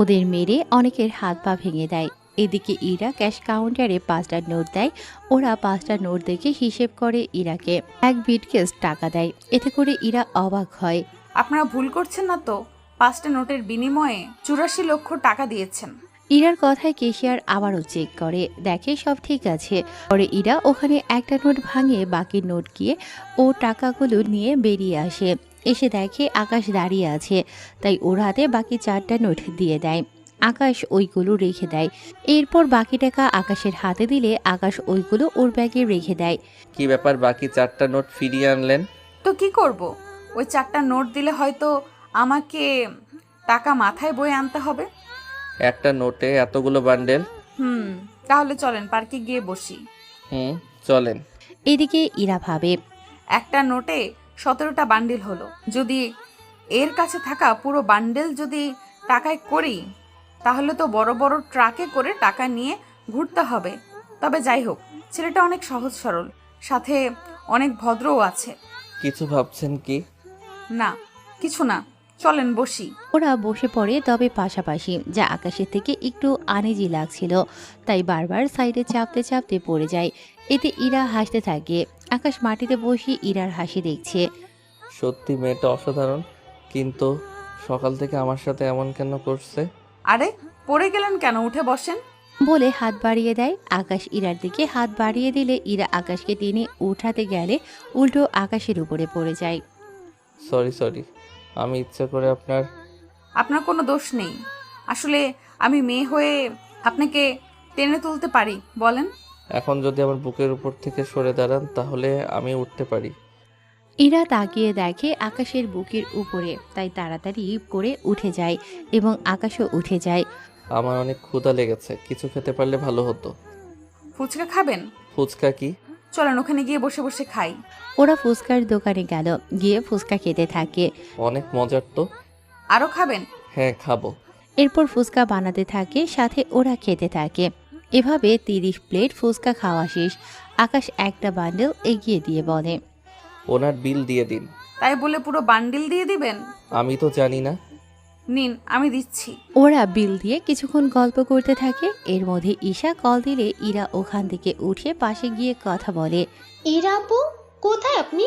ওদের মেরে অনেকের হাত পা ভেঙে দেয়। এদিকে ইরা ক্যাশ কাউন্টারে 5টা নোট দেয়। ওরা 5টা নোট দেখে হিসেব করে ইরাকে এক বিটকেস টাকা দেয়। এতে করে ইরা অবাক হয়। আপনারা ভুল করছেন না তো? 5টা নোটের বিনিময়ে 84 লক্ষ টাকা দিয়েছেন। ইরার কথায় কেশিয়ার আবারও চেক করে, দেখে সব ঠিক আছে। পরে ইরা ওখানে একটা নোট ভাঙে বাকি নোট গিয়ে ও টাকাগুলো নিয়ে বেরিয়ে আসে। এসে দেখে আকাশ দাঁড়িয়ে আছে, তাই ওর হাতে বাকি 4টা নোট দিয়ে দেয়। আকাশ ওইগুলো রেখে দেয়। এরপর বাকি টাকা আকাশের হাতে দিলে আকাশ ওইগুলো ওর ব্যাগে রেখে দেয়। কি ব্যাপার, বাকি 4টা নোট ফিরিয়ে আনলেন? তো কি করব, ওই 4টা নোট দিলে হয়তো আমাকে টাকা মাথায় বয়ে আনতে হবে। একটা নোটে এতগুলো বান্ডেল? তাহলে চলেন পার্কে গিয়ে বসি। চলেন। এদিকে ইরা ভাবে, একটা নোটে 17টা বান্ডিল হলো, যদি এর কাছে থাকা পুরো বান্ডেল যদি টাকায় করি তাহলে তো বড় বড় ট্রাকে করে টাকা নিয়ে ঘুরতে হবে। তবে যাই হোক, ছেলেটা অনেক সহজ সরল, সাথে অনেক ভদ্রও আছে। কিছু ভাবছেন কি? না কিছু না, চলেন বসি। ওরা বসে পড়ে, তবে পাশাপাশি, যা আকাশের থেকে একটু আনইজি লাগছিল, তাই বারবার সাইডে চাপতে চাপতে পড়ে যায়। এতে ইরা হাসতে থাকে। আকাশ মাটিতে বসে ইরার হাসি দেখছে। সত্যি মেয়েটা অসাধারণ, কিন্তু সকাল থেকে আমার সাথে এমন কেন করছে? আরে পড়ে গেলেন কেন, উঠে বসেন। বলে হাত বাড়িয়ে দেয়। আকাশ ইরার দিকে হাত বাড়িয়ে দিলে ইরা আকাশকে টেনে উঠাতে গেলে উল্টো আকাশের উপরে পড়ে যায়। সরি, আমি ইচ্ছা করে আপনার কোনো দোষ নেই। আসলে আমি মেয়ে হয়ে আপনাকে টেনে তুলতে পারি, বলেন। এখন যদি আমার বুকের উপর থেকে সরে দাঁড়ান তাহলে আমি উঠতে পারি। ইরা তাকিয়ে দেখে আকাশের বুকের উপরে, তাই তাড়াতাড়ি করে উঠে যায় এবং আকাশও উঠে যায়। আমার অনেক ক্ষুধা লেগেছে, কিছু খেতে পারলে ভালো হতো। ফুচকা খাবেন? ফুচকা কি? চলেন ওখানে গিয়ে বসে বসে খাই। ওরা ফুচকার দোকানে গেল, গিয়ে ফুচকা খেতে থাকে। অনেক মজার তো। আরও খাবেন? হ্যাঁ খাবো। এরপর ফুচকা বানাতে থাকে, সাথে ওরা খেতে থাকে। এভাবে 30 প্লেট ফুচকা খাওয়া শেষ। আকাশ একটা বান্ডেল এগিয়ে দিয়ে বলে, ওনার বিল দিয়ে দিন। তাই বলে পুরো বান্ডিল দিয়ে দিবেন? আমি তো জানি না। নিন, আমি দিচ্ছি। ওরা বিল দিয়ে কিছুক্ষণ গল্প করতে থাকে। এর মধ্যে ঈশা কল দিলে ইরা ওখান থেকে উঠে পাশে গিয়ে কথা বলে। ইরা আপু, কোথায় আপনি?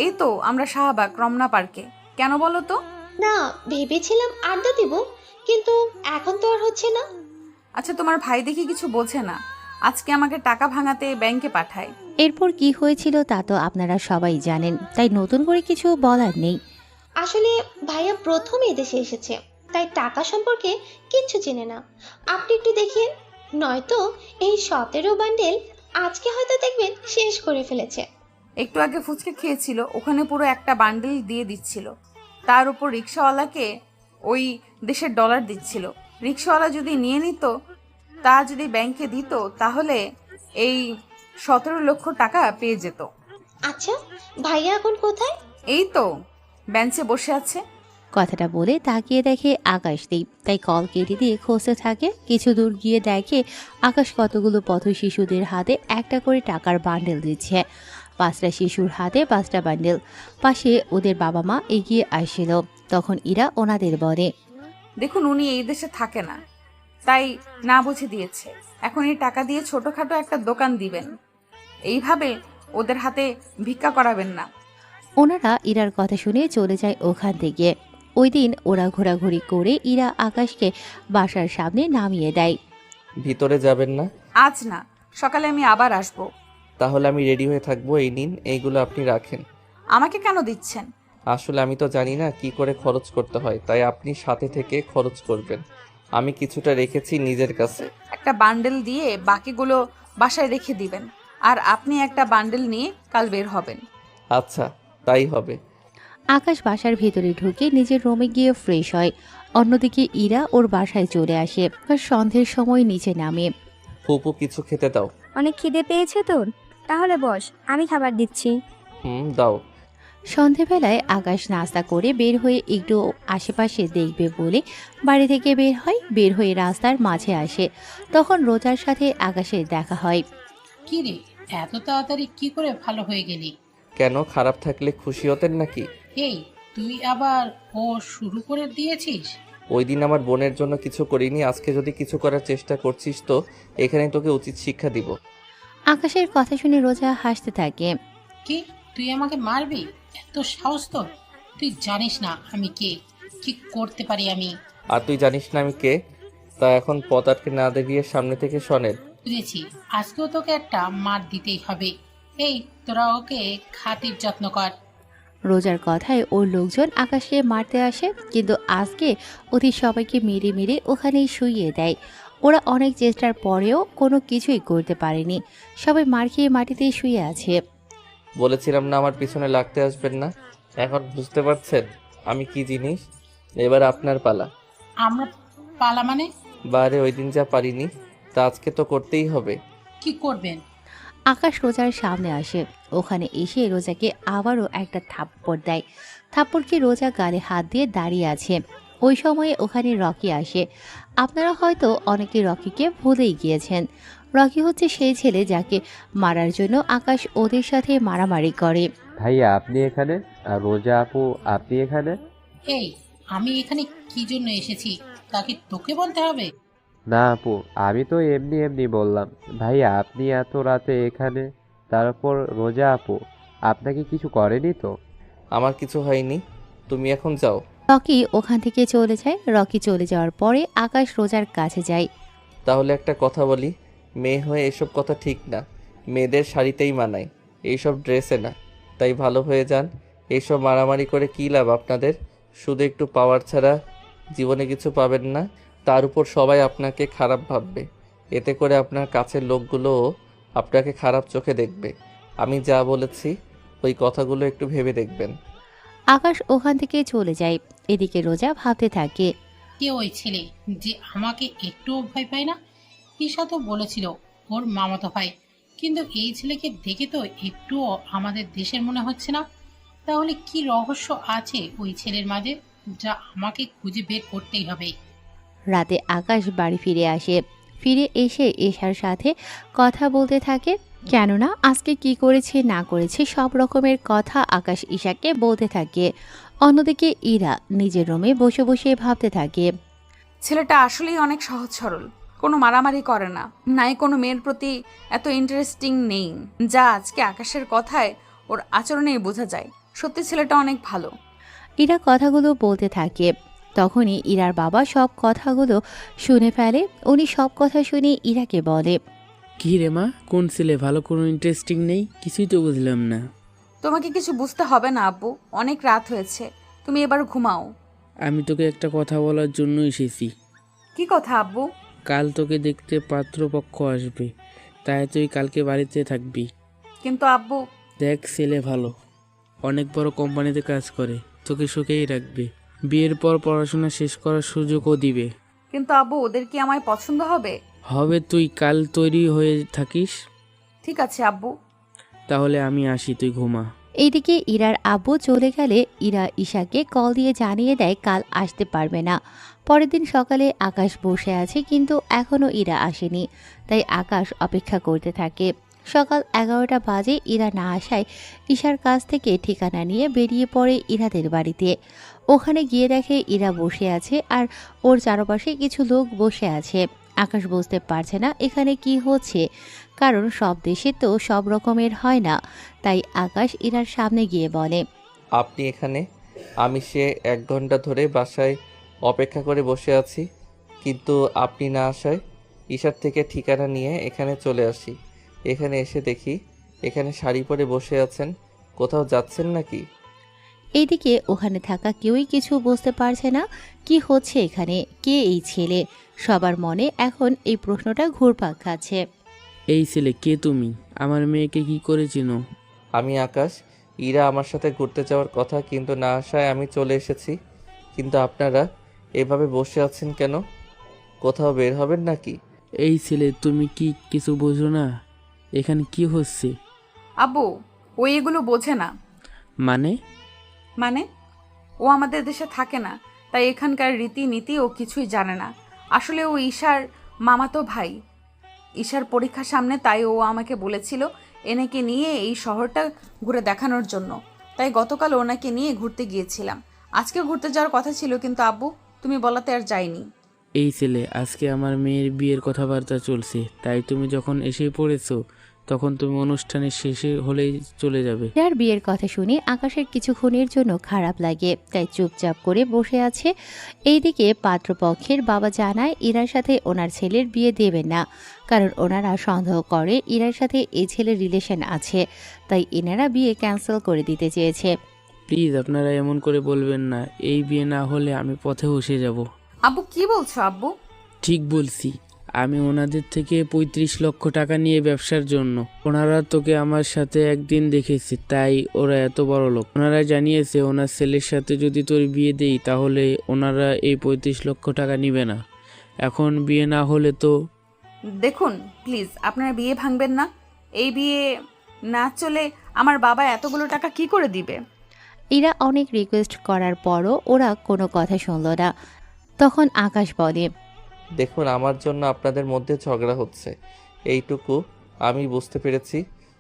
এই তো আমরা শাহবাগ রমনা পার্কে। কেন বলো তো? না, ভেবেছিলাম আড্ডা দিব, কিন্তু এখন তো আর হচ্ছে না। আচ্ছা, তোমার ভাই দেখি কিছু বোঝে না, আজকে আমাকে টাকা ভাঙাতে ব্যাংকে পাঠায়। এরপর কি হয়েছিল তা তো আপনারা সবাই জানেন, তাই নতুন করে কিছু বলার নেই। আসলে ভাইয়া প্রথম এদেশে এসেছে, তাই টাকা সম্পর্কে কিচ্ছু চেনে না। আপনি একটু দেখিয়ে, নয়তো এই 17 বান্ডেল আজকে হয়তো দেখবেন শেষ করে ফেলেছে। একটু আগে ফুচকা খেয়েছিল, ওখানে পুরো একটা বান্ডেল দিয়ে দিচ্ছিল। তার উপর রিক্সাওয়ালাকে ওই দেশের ডলার দিচ্ছিল। রিক্সাওয়ালা যদি নিয়ে নিত, তা যদি ব্যাংকে দিত, তাহলে এই 17 লক্ষ টাকা পেয়ে যেত। আচ্ছা, ভাইয়া এখন কোথায়? এই তো বেঞ্চে বসে আছে। কথাটা বলে তাকিয়ে দেখে আকাশ নেই, তাই কল কেটে দিয়ে খুঁজতে থাকে। কিছু দূর গিয়ে দেখে আকাশ কতগুলো পথ শিশুদের হাতে একটা করে টাকার বান্ডেল দিচ্ছে। 5টা শিশুর হাতে 5টা বান্ডেল। পাশে ওদের বাবা মা এগিয়ে আসছিল। তখন ইরা ওনাদের বলে, দেখুন, উনি এই দেশে থাকে না, তাই না বুঝে দিয়েছে। এখন এই টাকা দিয়ে ছোটখাটো একটা দোকান দিবেন। এইভাবে ওদের হাতে ভিক্ষা করাবেন না। ওনারা ইরার কথা শুনে চলে যায় ওখান থেকে। ওই দিন ওরা ঘোরাঘুরি করে ইরা আকাশকে বাসার সামনে নামিয়ে দেয়। ভিতরে যাবেন না? আজ না, সকালে আমি আবার আসবো। তাহলে আমি রেডি হয়ে থাকবো। এই নিন, এইগুলো আপনি রাখেন। আমাকে কেন দিচ্ছেন? আসলে আমি তো জানি না কি করে খরচ করতে হয়, তাই আপনি সাথে থেকে খরচ করবেন। আমি কিছুটা রেখেছি নিজের কাছে। একটা বান্ডেল দিয়ে বাকিগুলো বাসায় রেখে দিবেন, আর আপনি একটা বান্ডেল নিয়ে কাল বের হবেন। আচ্ছা, তাই হবে। আকাশ বাসার ভেতরে ঢুকে নিজের রুমে গিয়ে ফ্রেশ হয়। অন্যদিকে ইরা ওর বাসায় চলে আসে। আর সন্ধ্যের সময় নিচে নামে। ফুপু কিছু খেতে দাও। অনেক খিদে পেয়েছে তোর? তাহলে বস, আমি খাবার দিচ্ছি। দাও। সন্ধেবেলায় আকাশ নাস্তা করে বের হয়ে একটু আশেপাশে দেখবে বলে বাড়ি থেকে বের হয়। বের হয়ে রাস্তার মাঝে আসে, তখন রোজার সাথে আকাশের দেখা হয়। কি রে, এত তাড়াতাড়ি কি করে ভালো হয়ে গেলি? কেন, খারাপ থাকলে খুশি হতেন নাকি? এই, তুই আবার ও শুরু করে দিয়েছিস? ওই দিন আমার বোনের জন্য কিছু করিনি, আজকে যদি কিছু করার চেষ্টা করছিস তো এখানে তোকে উচিত শিক্ষা দিব। আকাশের কথা শুনে রোজা হাসতে থাকে। কি, তুই আমাকে মারবি? এত সাহস তোর? তুই জানিস না আমি কে, কি করতে পারি আমি। আর তুই জানিস না আমি কে? তা এখন পথ আটকে না দেখিয়ে সামনে থেকে সনেন। বুঝেছি, আজকেও তোকে একটা মার দিতেই হবে। এই, তোরা ওকে খাতির যত্ন কর। রোজার কথায় ওর লোকজন আকাশকে মারতে আসে, কিন্তু আজকে ওদের সবাইকে মেরে মেরে ওখানেই শুইয়ে দেয়। ওরা অনেক চেষ্টার পরেও কোনো কিছুই করতে পারেনি। সবাই মার খেয়ে মাটিতেই শুয়ে আছে। বলেছিলাম না আমার পিছনে লাগতে আসবেন না? এখন বুঝতে পারছেন আমি কি জিনিস? এবার আপনার পালা। আমরা পালা মানে? বারে ওই দিন যা পারিনি তা আজকে তো করতেই হবে। কি করবেন? আকাশ রোজার সামনে আসে। ওখানে এসে রোজাকে আবারও একটা থাপ্পড় দেয়। থাপ্পড়কে রোজা গালে হাত দিয়ে দাঁড়িয়ে আছে। ওই সময়ে ওখানে রকি আসে। আপনারা হয়তো অনেকে রকিকে ভুলেই গিয়েছেন। রকি হচ্ছে সেই ছেলে যাকে মারার জন্য আকাশ ওদের সাথে মারামারি করে। ভাইয়া আপনি এখানে, আর রোজা আপু আপনি এখানে? এই, আমি এখানে কি জন্য এসেছি তাকে তোকে বলতে হবে? না আপু, আমি তো এমনি এমনি বললাম। ভাইয়া আপনি এত রাতে এখানে, তারপর রোজা আপু আপনাকে কিছু করেনি তো? আমার কিছু হয়নি, তুমি এখন যাও। রকি ওখান থেকে চলে যায়। রকি চলে যাওয়ার পরে আকাশ রোজার কাছে যায়। তাহলে একটা কথা বলি, মেয়ে হয়ে এসব কথা ঠিক না। মেয়েদের শাড়িতেই মানায়, এইসব ড্রেসে না। তাই ভালো হয়ে যান। এইসব মারামারি করে কী লাভ আপনাদের? শুধু একটু পাওয়ার ছাড়া জীবনে কিছু পাবেন না। তার উপর সবাই আপনাকে খারাপ ভাববে। এতে করে আপনার কাছের লোকগুলোও আপনাকে খারাপ চোখে দেখবে। আমি যা বলেছি ওই কথাগুলো একটু ভেবে দেখবেন। আকাশ ওখান থেকে চলে যায়। এদিকে রোজা ভাবতে থাকে। কে ওই ছেলে যে আমাকে একটুও ভয় পায় না? ঈশা তো বলেছিল ওর মামাতো ভাই, কিন্তু এই ছেলেকে দেখে তো একটুও আমাদের দেশের মনে হচ্ছে না। তাহলে কি রহস্য আছে ওই ছেলের মাঝে, যা আমাকে খুঁজে বের করতেই হবে। রাতে আকাশ বাড়ি ফিরে আসে। ফিরে এসে এশার সাথে কথা বলতে থাকে। কেননা আজকে কি করেছে না করেছে সব রকমের কথা আকাশ ঈশাকে বলতে থাকে। অন্যদিকে ইরা নিজের রুমে বসে বসে ভাবতে থাকে। ছেলেটা আসলেই অনেক সহজ সরল, কোনো মারামারি করে না, নাই কোনো মেয়ের প্রতি এত ইন্টারেস্টিং নেই, যা আজকে আকাশের কথায় ওর আচরণেই বোঝা যায়। সত্যি ছেলেটা অনেক ভালো। ইরা কথাগুলো বলতে থাকে। তখনই ইরার বাবা সব কথাগুলো শুনে ফেলে। উনি সব কথা শুনে ইরাকে বলে, কি রে মা, কোন ছেলে ভালো, কোনো ইন্টারেস্টিং নেই? কিছুই তো বুঝলাম না। তোমাকে কিছু বুঝতে হবে না আব্বু, অনেক রাত হয়েছে, তুমি এবার ঘুমাও। আমি তোকে একটা কথা বলার জন্য এসেছি। কি কথা আব্বু? কাল তোকে দেখতে পাত্রপক্ষ আসবে, তাই তুই কালকে বাড়িতে থাকবি। কিন্তু আব্বু। দেখ, ছেলে ভালো, অনেক বড় কোম্পানিতে কাজ করে, তোকে সুখেই রাখবে। বিয়ের পর পড়াশোনা শেষ করার সুযোগও দিবে। কিন্তু আব্বু, ওদের কি আমায় পছন্দ হবে? হবে, তুই কাল তৈরি হয়ে থাকিস। ঠিক আছে আব্বু। তাহলে আমি আসি, তুই ঘুমা। এইদিকে ইরার আব্বু চলে গেলে ইরা ঈশাকে কল দিয়ে জানিয়ে দেয় কাল আসতে পারবে না। পরের দিন সকালে আকাশ বসে আছে, কিন্তু এখনও ইরা আসেনি। তাই আকাশ অপেক্ষা করতে থাকে। সকাল 11টা বাজে। ইরা না আসায় ঈশার কাছ থেকে ঠিকানা নিয়ে বেরিয়ে পড়ে ইরাদের বাড়িতে। ওখানে গিয়ে দেখে ইরা বসে আছে আর ওর চারপাশে কিছু লোক বসে আছে। আকাশ বুঝতে পারছে না এখানে কি হচ্ছে, কারণ সব দেশে তো সব রকমের হয় না। তাই আকাশ ইরার সামনে গিয়ে বলে, আপনি এখানে? আমি সে 1 ঘন্টা ধরে বাসায় অপেক্ষা করে বসে আছি, কিন্তু আপনি না আসায় ঈশার থেকে ঠিকানা নিয়ে এখানে চলে আসি। এখানে এসে দেখি এখানে শাড়ি পরে বসে আছেন। কোথাও যাচ্ছেন নাকি? এইদিকে ওখানে থাকা কেউই কিছু বুঝতে পারছে না কি হচ্ছে এখানে, কে এই ছেলে। সবার মনে এখন এই প্রশ্নটা ঘুরপাক খাচ্ছে। এই ছেলে কে তুমি? আমার মেয়েকে কি করে চিনো? আমি আকাশ। ইরা আমার সাথে ঘুরতে যাওয়ার কথা, কিন্তু না আসায় আমি চলে এসেছি। কিন্তু আপনারা এভাবে বসে আছেন কেন? কোথাও বের হবেন নাকি? এই ছেলে, তুমি কি কিছু বোঝো না এখানে কি হচ্ছে? আব্বু, ও এগুলো বোঝে না। মানে? মানে ও আমাদের দেশে থাকে না, তাই এখানকার রীতিনীতি ও কিছুই জানে না। আসলে ও ঈশার মামাতো ভাই। ঈশার পরীক্ষা সামনে, তাই ও আমাকে বলেছিল এনেকে নিয়ে এই শহরটা ঘুরে দেখানোর জন্য। তাই গতকাল ওনাকে নিয়ে ঘুরতে গিয়েছিলাম। আজকে ঘুরতে যাওয়ার কথা ছিল, কিন্তু আব্বু তুমি বলাতে আর যাইনি। এই ছেলে, আজকে আমার মেয়ের বিয়ের কথাবার্তা চলছে, তাই তুমি যখন এসে পড়েছো তখন তুমি অনুষ্ঠানের শেষে হলেই চলে যাবে। ইরার বিয়ের কথা শুনে আকাশের কিছুক্ষণের জন্য খারাপ লাগে, তাই চুপচাপ করে বসে আছে। এইদিকে পাত্রপক্ষের বাবা জানায় ইরার সাথে ওনার ছেলের বিয়ে দেবেন না, কারণ ওনারা সন্দেহ করে ইরার সাথে এই ছেলের রিলেশন আছে। তাই এনারা বিয়ে ক্যান্সেল করে দিতে চেয়েছে। প্লিজ আপনারা এমন করে বলবেন না, এই বিয়ে না হলে আমি পথে বসে যাব। আব্বু কি বলছো আব্বু? ঠিক বলছি, আমি ওনাদের থেকে 35 লক্ষ টাকা নিয়ে ব্যবসার জন্য। ওনারা তোকে আমার সাথে একদিন দেখেছে, তাই ওরা এত বড় লোক। ওনারা জানিয়েছে ওনার ছেলের সাথে যদি তোর বিয়ে দেই তাহলে ওনারা এই 35 লক্ষ টাকা নিবে না। এখন বিয়ে না হলে তো। দেখুন প্লিজ, আপনারা বিয়ে ভাঙবেন না। এই বিয়ে না চলে আমার বাবা এতগুলো টাকা কি করে দিবে? ইরা অনেক রিকোয়েস্ট করার পরও ওরা কোনো কথা শুনল না। তখন আকাশ বলে, দেখুন, আমার জন্য আপনাদের মধ্যে ঝগড়া হচ্ছে, এইটুকু আমি বুঝতে পেরেছি।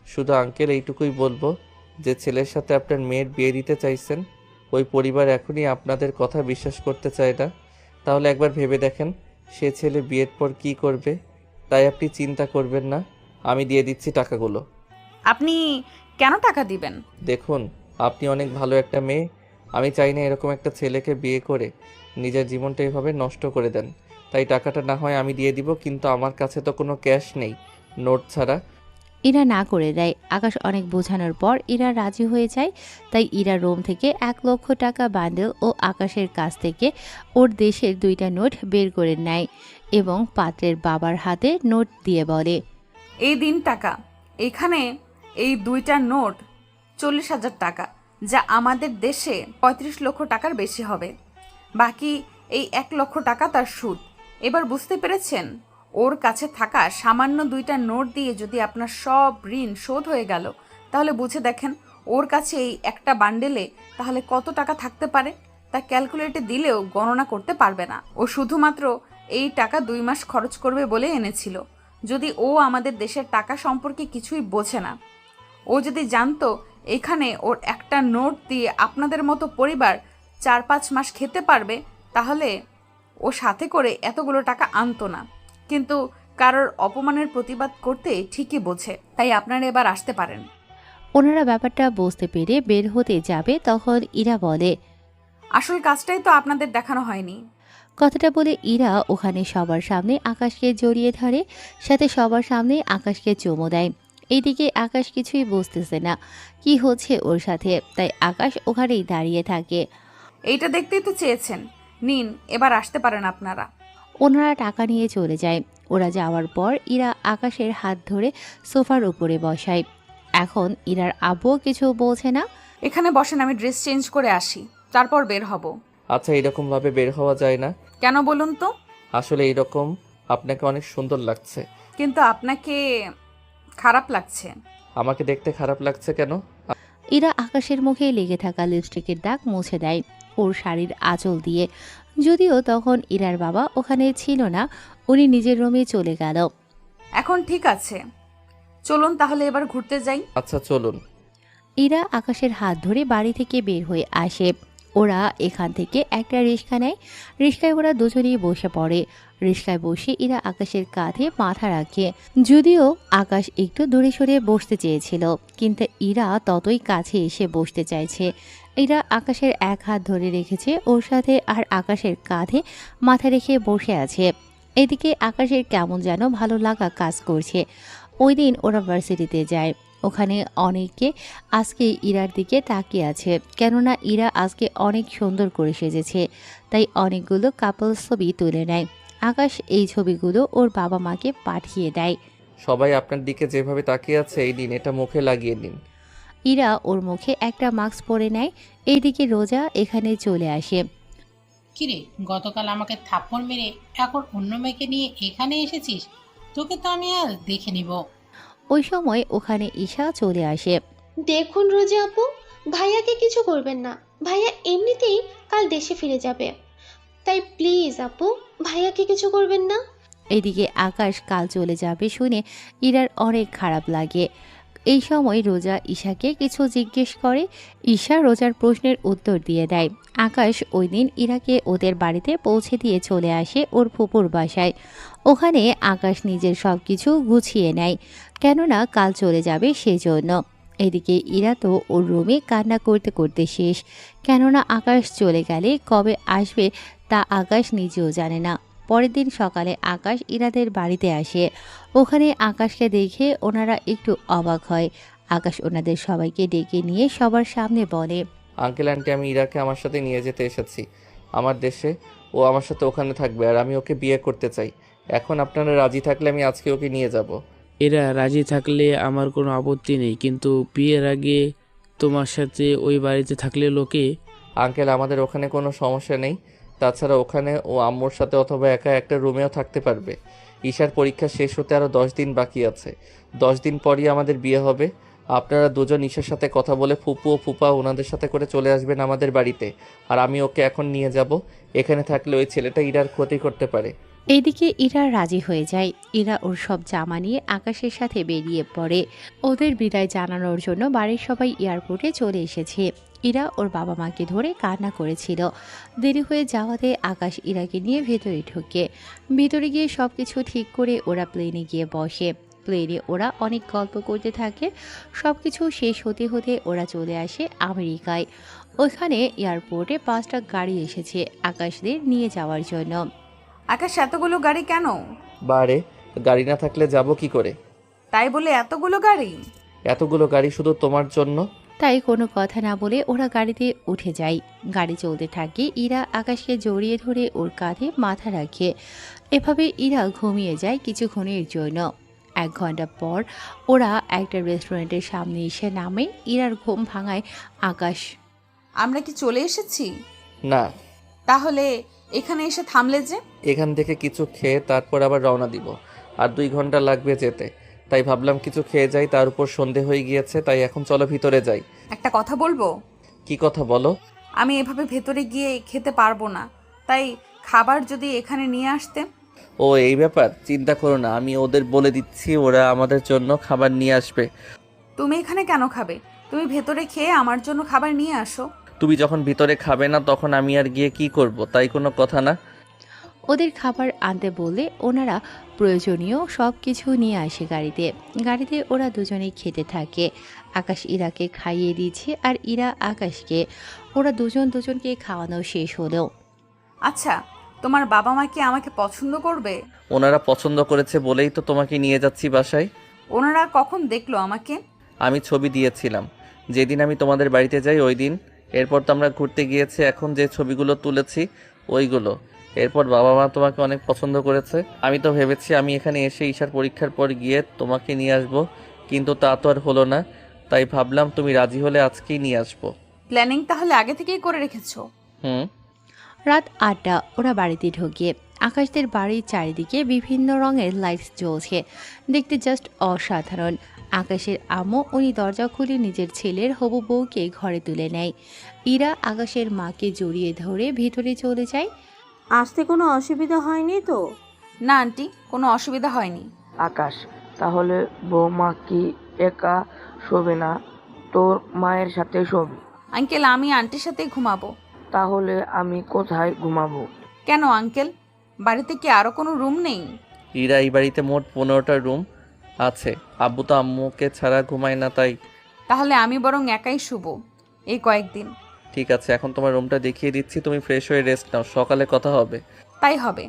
শুধু আঙ্কেল এইটুকুই বলবো, যে ছেলের সাথে আপনার মেয়ের বিয়ে দিতে চাইছেন ওই পরিবার এখনই আপনাদের কথা বিশ্বাস করতে চায় না। তাহলে একবার ভেবে দেখেন সে ছেলে বিয়ের পর কি করবে। তাই আপনি চিন্তা করবেন না, আমি দিয়ে দিচ্ছি টাকাগুলো। আপনি কেন টাকা দিবেন? দেখুন, আপনি অনেক ভালো একটা মেয়ে, আমি চাই না এরকম একটা ছেলেকে বিয়ে করে নিজের জীবনটা এভাবে নষ্ট করে দেন। তাই টাকাটা না হয় আমি দিয়ে দিব, কিন্তু আমার কাছে তো কোনো ক্যাশ নেই, নোট ছাড়া। ইরা না করে দেয়। আকাশ অনেক বোঝানোর পর ইরা রাজি হয়ে যায়। তাই ইরা রোম থেকে 1,00,000 টাকা বান্ডেল ও আকাশের কাছ থেকে ওর দেশের 2টা নোট বের করে নেয় এবং পাত্রের বাবার হাতে নোট দিয়ে বলে, এই দিন টাকা। এখানে এই 2টা নোট 40,000 টাকা, যা আমাদের দেশে 35 লক্ষ টাকার বেশি হবে। বাকি এই 1 লক্ষ টাকা তার সুদ। এবার বুঝতে পেরেছেন? ওর কাছে থাকা সামান্য 2টা নোট দিয়ে যদি আপনার সব ঋণ শোধ হয়ে গেল, তাহলে বুঝে দেখেন ওর কাছে এই একটা বান্ডেলে তাহলে কত টাকা থাকতে পারে। তা ক্যালকুলেটে দিলেও গণনা করতে পারবে না। ও শুধুমাত্র এই টাকা 2 মাস খরচ করবে বলে এনেছিল। যদি ও আমাদের দেশের টাকা সম্পর্কে কিছুই বোঝে না। ও যদি জানতো এখানে ওর একটা নোট দিয়ে আপনাদের মতো পরিবার 4-5 মাস খেতে পারবে, তাহলে ও সাথে করে এতগুলো টাকা আনতো না। কিন্তু কারোর অপমানের প্রতিবাদ করতে ঠিকই বোঝে। তাই আপনারা এবার আসতে পারেন। ওনারা ব্যাপারটা বুঝতে পেরে বের হতে যাবে, তখন ইরা বলে, আসল কাজটাই তো আপনাদের দেখানো হয়নি। কথাটা বলে ইরা ওখানে সবার সামনে আকাশকে জড়িয়ে ধরে, সাথে সবার সামনে আকাশকে চুমু দেয়। এইদিকে আকাশ কিছুই বুঝতেছে না কি হচ্ছে ওর সাথে, তাই আকাশ ওখানেই দাঁড়িয়ে থাকে। এইটা দেখতেই তো চেয়েছেন, নিন এবার আসতে পারেন আপনারা। ওনারা টাকা নিয়ে চলে যায়। ওরা যাওয়ার পর ইরা আকাশের হাত ধরে সোফার উপরে বসায়। এখন ইরার আব্বু কিছু বলছে না। এখানে বসেন, আমি ড্রেস চেঞ্জ করে আসি, তারপর বের হব। আচ্ছা, এরকমভাবে বের হওয়া যায় না। কেন বলুন তো? আসলে এইরকম আপনাকে অনেক সুন্দর লাগছে। কিন্তু আপনাকে খারাপ লাগছে। আমাকে দেখতে খারাপ লাগছে কেন? ইরা আকাশের মুখে লেগে থাকা লিপস্টিকের দাগ মুছে দেয় ওর শাড়ির আঁচল দিয়ে। যদিও তখন ইরার বাবা ওখানে ছিল না, উনি নিজের রুমে চলে গেল। এখন ঠিক আছে, চলুন তাহলে এবার ঘুরতে যাই। আচ্ছা চলুন। ইরা আকাশের হাত ধরে বাড়ি থেকে বের হয়ে আসে। ওরা এখান থেকে একটা রিক্সা নেয়। রিক্সায় ওরা দুজনেই বসে পড়ে। রিক্সায় বসে ইরা আকাশের কাঁধে মাথা রাখে। যদিও আকাশ একটু দূরে সরে বসতে চেয়েছিল, কিন্তু ইরা ততই কাছে এসে বসতে চাইছে। ইরা আকাশের এক হাত ধরে রেখেছে ওর সাথে, আর আকাশের কাঁধে মাথা রেখে বসে আছে। এদিকে আকাশের কেমন যেন ভালো লাগা কাজ করছে। ওই দিন ওরা ভার্সিটিতে যায়। ওখানে অনেকে আজকে ইরার দিকে তাকিয়ে আছে, কেননা ইরা আজকে অনেক সুন্দর করে সেজেছে। তাই অনেকগুলো কাপল ছবি তুলে নেয়। আকাশ এই ছবিগুলো ওর বাবা মাকে পাঠিয়ে দেয়। সবাই আপনার দিকে যেভাবে তাকিয়ে আছে, এই দিন এটা মুখে লাগিয়ে নিন। ইরা ওর মুখে একটা মাস্ক পরে নেয়। এইদিকে রোজা এখানে চলে আসে। কিরে, গতকাল আমাকে থাপ্পড় মেরে এখন অন্য মেয়েকে নিয়ে এখানে এসেছিস? তোকে তো আমি আর দেখে নিব। ওই সময় ওখানে ঈশা চলে আসে। দেখুন রোজা আপু, ভাইয়াকে কিছু করবেন না। ভাইয়া এমনিতেই কাল দেশে ফিরে যাবে। তাই প্লিজ আপু, ভাইয়াকে কিছু করবেন না। এদিকে আকাশ কাল চলে যাবে শুনে ইরার অনেক খারাপ লাগে। এই সময় রোজা ঈশাকে কিছু জিজ্ঞেস করে। ঈশা রোজার প্রশ্নের উত্তর দিয়ে দেয়। আকাশ ওই দিন ইরাকে ওদের বাড়িতে পৌঁছে দিয়ে চলে আসে ওর ফুপুর বাসায়। ওখানে আকাশ নিজের সব কিছু গুছিয়ে নেয়, কেননা কাল চলে যাবে সেজন্য। এদিকে ইরা তো ওর রুমে কান্না করতে করতে শেষ, কেননা আকাশ চলে গেলে কবে আসবে তা আকাশ নিজেও জানে না। পরের দিন সকালে আকাশ ইরাদের বাড়িতে আসে। ওখানে আকাশকে দেখে ওনারা একটু অবাক হয়। আকাশ ওনাদের সবাইকে ডেকে নিয়ে সবার সামনে বলে, আঙ্কেল আন্টি, আমি ইরাকে আমার সাথে নিয়ে যেতে এসেছি আমার দেশে। ও আমার সাথে ওখানে থাকবে, আর আমি ওকে বিয়ে করতে চাই। এখন আপনারা রাজি থাকলে আমি আজকে ওকে নিয়ে যাব। এরা রাজি থাকলে আমার কোনো আপত্তি নেই, কিন্তু বিয়ের আগে তোমার সাথে ওই বাড়িতে থাকলে লোকে। আঙ্কেল, আমাদের ওখানে কোনো সমস্যা নেই। তাছাড়া ওখানে ও আম্মুর সাথে অথবা একা একটা রুমেও থাকতে পারবে। ঈশার পরীক্ষা শেষ হতে আরও 10 দিন বাকি আছে। 10 দিন পরই আমাদের বিয়ে হবে। আপনারা দুজন ঈশার সাথে কথা বলে ফুপু ও ফুপা ওনাদের সাথে করে চলে আসবেন আমাদের বাড়িতে। আর আমি ওকে এখন নিয়ে যাব। এখানে থাকলে ওই ছেলেটা ইরার ক্ষতি করতে পারে। এইদিকে ইরা রাজি হয়ে যায়। ইরা ওর সব জামা নিয়ে আকাশের সাথে বেরিয়ে পড়ে। ওদের বিদায় জানানোর জন্য বাড়ির সবাই এয়ারপোর্টে চলে এসেছে। ইরা ওর বাবা মাকে ধরে কান্না করেছিল। দেরি হয়ে যাওয়াতে আকাশ ইরাকে নিয়ে ভেতরে ঢোকে। ভেতরে গিয়ে সব কিছু ঠিক করে ওরা প্লেনে গিয়ে বসে। প্লেনে ওরা অনেক গল্প করতে থাকে। সব কিছু শেষ হতে হতে ওরা চলে আসে আমেরিকায়। ওখানে এয়ারপোর্টে 5টা গাড়ি এসেছে আকাশদের নিয়ে যাওয়ার জন্য। আকাশ এতগুলো গাড়ি কেন? বারে গাড়ি না থাকলে যাব কি করে? তাই বলে এতগুলো গাড়ি? এতগুলো গাড়ি শুধু তোমার জন্য। তাই কোনো কথা না বলে ওরা গাড়িতে উঠে যায়। গাড়ি চলতে থাকে। ইরা আকাশকে জড়িয়ে ধরে ওর কাঁধে মাথা রাখে। এভাবে ইরা ঘুমিয়ে যায় কিছুক্ষণের জন্য। 1 ঘন্টা পর ওরা একটা রেস্টুরেন্টের সামনে এসে নামে। ইরার ঘুম ভাঙায় আকাশ। আমরা কি চলে এসেছি? না, তাহলে এখানে এসে থামলে যে? এখান থেকে কিছু খেয়ে তারপর আবার রওনা দিব। আর 2 ঘন্টা লাগবে যেতে, তাই ভাবলাম কিছু খেয়ে যাই। তার উপর সন্ধে হয়ে গিয়েছে, তাই এখন চলো ভিতরে যাই। একটা কথা বলবো? কি কথা বলো? আমি এভাবে ভেতরে গিয়ে খেতে পারবো না, তাই খাবার যদি এখানে নিয়ে আসতে। ও এই ব্যাপার, চিন্তা করো না, আমি ওদের বলে দিচ্ছি, ওরা আমাদের জন্য খাবার নিয়ে আসবে। তুমি এখানে কেন খাবে? তুমি ভেতরে খেয়ে আমার জন্য খাবার নিয়ে আসো। তুমি যখন ভিতরে খাবে না তখন আমি আর গিয়ে কি করব? তাই কোনো কথা না। ওদের খাবার আনতে বলে ওনারা প্রয়োজনীয় সব কিছু নিয়ে আসে গাড়িতে। গাড়িতে ওরা দুজনেই খেতে থাকে। আকাশ ইরাকে খাইয়ে দিচ্ছে আর ইরা আকাশকে। ওরা দুজনকে খাওয়ানো শেষ হলো। আচ্ছা, তোমার বাবা মা কি আমাকে পছন্দ করবে? ওনারা পছন্দ করেছে বলেই তো তোমাকে নিয়ে যাচ্ছি বাসায়। ওনারা কখন দেখলো আমাকে? আমি ছবি দিয়েছিলাম যেদিন আমি তোমাদের বাড়িতে যাই ওই দিন। এরপর তো আমরা ঘুরতে গিয়েছি, এখন যে ছবিগুলো তুলেছি ওইগুলো। এরপর বাবা মা তোমাকে অনেক পছন্দ করেছে। আমি তো ভেবেছি আমি এখানে এসে ঈশার পরীক্ষার পর গিয়ে তোমাকে নিয়ে আসবো, কিন্তু তা তো আর হলো না। তাই ভাবলাম তুমি রাজি হলে আজকেই নিয়ে আসবো। প্ল্যানিং তাহলে আগে থেকেই করে রেখেছো? হুম। রাত 8টা ওরা বাড়িতে ঢোকে। আকাশদের বাড়ির চারিদিকে বিভিন্ন রঙের লাইটস জ্বলছে। দেখতে জাস্ট অসাধারণ। আকাশের আম্মু উনি দরজা খুলে নিজের ছেলের হবু বউকে ঘরে তুলে নেয়। ইরা আকাশের মাকে জড়িয়ে ধরে ভেতরে চলে যায়। আসতে কোনো অসুবিধা হয়নি তো? না আন্টি, কোনো অসুবিধা হয়নি। আকাশ, তাহলে বৌমা কি একা শোবে না, তোর মায়ের সাথে শোবে? আঙ্কেল, আমি আন্টির সাথে ঘুমাবো। তাহলে আমি কোথায় ঘুমাবো? কেন আঙ্কেল, বাড়িতে কি আরো কোনো রুম নেই? ইরা এই বাড়িতে মোট 15টা রুম আছে। আব্বু তো আম্মুকে ছাড়া ঘুমায় না, তাই। তাহলে আমি বরং একাই শুবো এই কয়েকদিন। ঠিক আছে, এখন তোমার রুমটা দেখিয়ে দিচ্ছি, তুমি ফ্রেশ হয়ে রেস্ট নাও, সকালে কথা হবে। তাই হবে।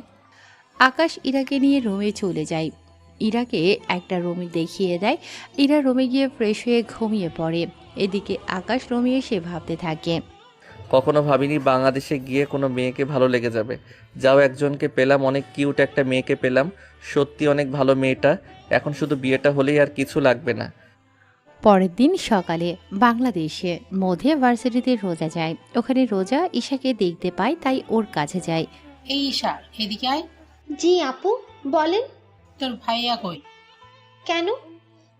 আকাশ ইরাকে নিয়ে রুমে চলে যায়। ইরাকে একটা রুমে দেখিয়ে দেয়। ইরা রুমে গিয়ে ফ্রেশ হয়ে ঘুমিয়ে পড়ে। এদিকে আকাশ রুমে এসে ভাবতে থাকে। কখনো ভাবিনি বাংলাদেশে গিয়ে কোনো মেয়েকে ভালো লেগে যাবে। যাও একজনকে পেলাম, অনেক কিউট একটা মেয়েকে পেলাম, সত্যি অনেক ভালো মেয়েটা। এখন শুধু বিয়েটা হলেই আর কিছু লাগবে না। পরের দিন সকালে বাংলাদেশে মধ্যে ভার্সিটিতে রোজা যায়। ওখানে রোজা ঈশাকে দেখতে পায়, তাই ওর কাছে যায়। এই ঈশা, এদিকে আয়। জি আপু, বলেন। তোর ভাইয়া কই? কেন?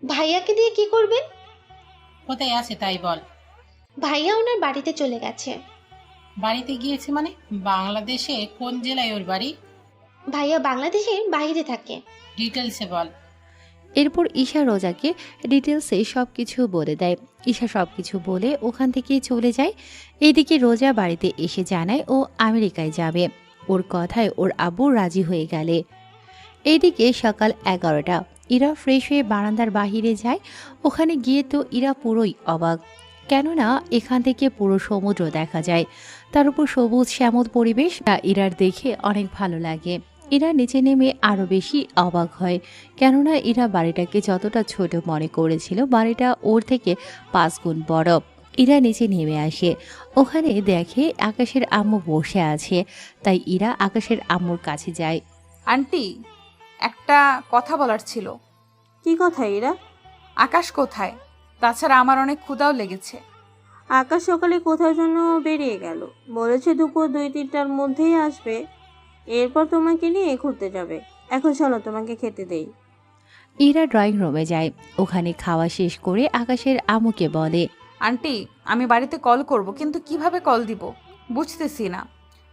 ভাইয়াকে দিয়ে কি করবেন? কোথায় আছে তাই বল। ভাইয়া ওনার বাড়িতে চলে গেছে। বাড়িতে গিয়েছে মানে? বাংলাদেশে কোন জেলায় ওর বাড়ি? ভাইয়া বাংলাদেশের বাইরে থাকে। ডিটেলসে বল। এরপর ঈশা রোজাকে ডিটেলসে সব কিছু বলে দেয়। ঈশা সব কিছু বলে ওখান থেকে চলে যায়। এইদিকে রোজা বাড়িতে এসে জানায় ও আমেরিকায় যাবে। ওর কথায় ওর আব্বু রাজি হয়ে গেলে। এইদিকে সকাল 11টা। ইরা ফ্রেশ হয়ে বারান্দার বাহিরে যায়। ওখানে গিয়ে তো ইরা পুরোই অবাক, কেননা এখান থেকে পুরো সমুদ্র দেখা যায়। তার উপর সবুজ শ্যামল পরিবেশ। ইরার দেখে অনেক ভালো লাগে। ইরা নিচে নেমে আরও বেশি অবাক হয়, কেননা ইরা বাড়িটাকে যতটা ছোট মনে করেছিল বাড়িটা ওর থেকে 5 গুণ বড়। ইরা নিচে নেমে আসে। ওখানে দেখে আকাশের আম্মু বসে আছে, তাই ইরা আকাশের আম্মুর কাছে যায়। আন্টি, একটা কথা বলার ছিল। কি কথা এরা? আকাশ কোথায়? তাছাড়া আমার অনেক ক্ষুধাও লেগেছে। আকাশ সকালে কোথার জন্য বেরিয়ে গেল, বলেছে দুপুর 2-3টার মধ্যেই আসবে। এরপর তোমাকে নিয়ে ঘুরতে যাবে। এখন চলো তোমাকে খেতে দেই। ইরা ড্রয়িং রুমে যায়। ওখানে খাওয়া শেষ করে আকাশের আম্মুকে বলে, আন্টি, আমি বাড়িতে কল করব, কিন্তু কিভাবে কল দিব বুঝতেছি না।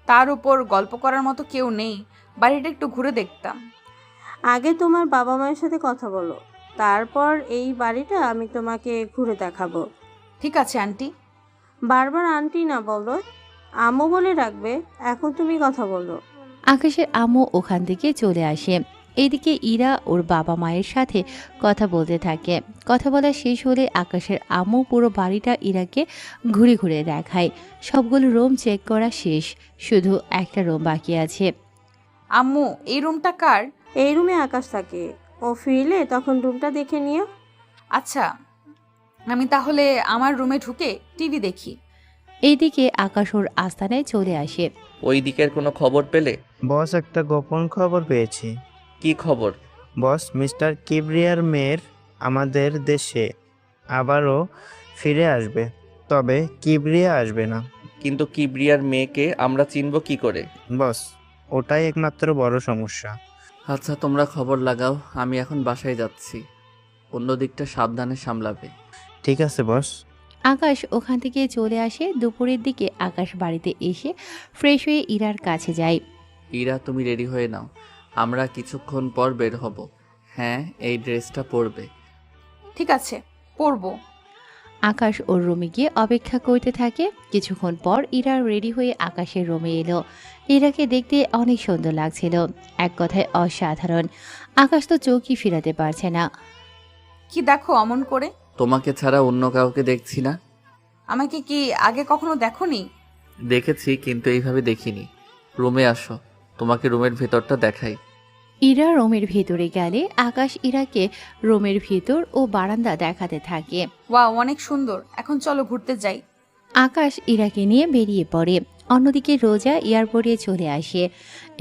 তার উপর গল্প করার মতো কেউ নেই, বাড়িটা একটু ঘুরে দেখতাম। আগে তোমার বাবা মায়ের সাথে কথা বলো, তারপর এই বাড়িটা আমি তোমাকে ঘুরে দেখাবো। ঠিক আছে আন্টি। বারবার আন্টি না বলো, আম্মু বলে রাখবে। এখন তুমি কথা বলো। আকাশের আম্মু ওখান থেকে চলে আসে। এইদিকে ইরা ওর বাবা মায়ের সাথে কথা বলতে থাকে। কথা বলা শেষ হলে আকাশের আম্মু পুরো বাড়িটা ইরাকে ঘুরে ঘুরে দেখায়। সবগুলো রুম চেক করা শেষ, শুধু একটা রুম বাকি আছে। আম্মু, এই রুমটা কার? এই রুমে আকাশ থাকে, ও ফিরলে তখন রুমটা দেখে নিও। আচ্ছা, আমি তাহলে আমার রুমে ঢুকে টিভি দেখি। এইদিকে আকাশ ওর আস্তানায় চলে আসে। ওই দিকের কোনো খবর পেলে? বস, একটা গোপন খবর পেয়েছি। কি খবর? বস, মিস্টার কিবরিয়ার মেয়ের আমাদের দেশে আবারও ফিরে আসবে, তবে কিবরিয়া আসবে না। কিন্তু কিবরিয়ার মেয়েকে আমরা চিনব কি করে? বস, ওটাই একমাত্র বড় সমস্যা। আচ্ছা, তোমরা খবর লাগাও, আমি এখন বাসায় যাচ্ছি। অন্য দিকটা সাবধানে সামলাবে। ঠিক আছে বস। আকাশ ওখান থেকে চলে আসে। দুপুরের দিকে আকাশ বাড়িতে এসে ফ্রেশ হয়ে ইরার কাছে যায়। ইরা, তুমি রেডি হয়ে নাও, আমরা কিছুক্ষণ পর বের হব। হ্যাঁ, এই ড্রেসটা পরবে। ঠিক আছে, পরবো। আকাশ ওর রুমে গিয়ে অপেক্ষা করতে থাকে। কিছুক্ষণ পর ইরা রেডি হয়ে আকাশের রুমে এলো। ইরাকে দেখতে অনেক সুন্দর লাগছিল, এক কথায় অসাধারণ। আকাশ তো চোখই ফিরাতে পারছে না। কি দেখো অমন করে? তোমাকে ছাড়া অন্য কাউকে দেখছি না। আমাকে কি আগে কখনো দেখোনি? দেখেছি, কিন্তু এইভাবে দেখিনি। রুমে আসো, তোমাকে রুমের ভেতরটা দেখাই। ইরা রুমের ভেতরে গেলে আকাশ ইরাকে রুমের ভেতর ও বারান্দা দেখাতে থাকে। ওয়াও, অনেক সুন্দর, এখন চলো ঘুরতে যাই। আকাশ ইরাকে নিয়ে বেরিয়ে পড়ে। অন্যদিকে রোজা এয়ারপোর্টে চলে আসে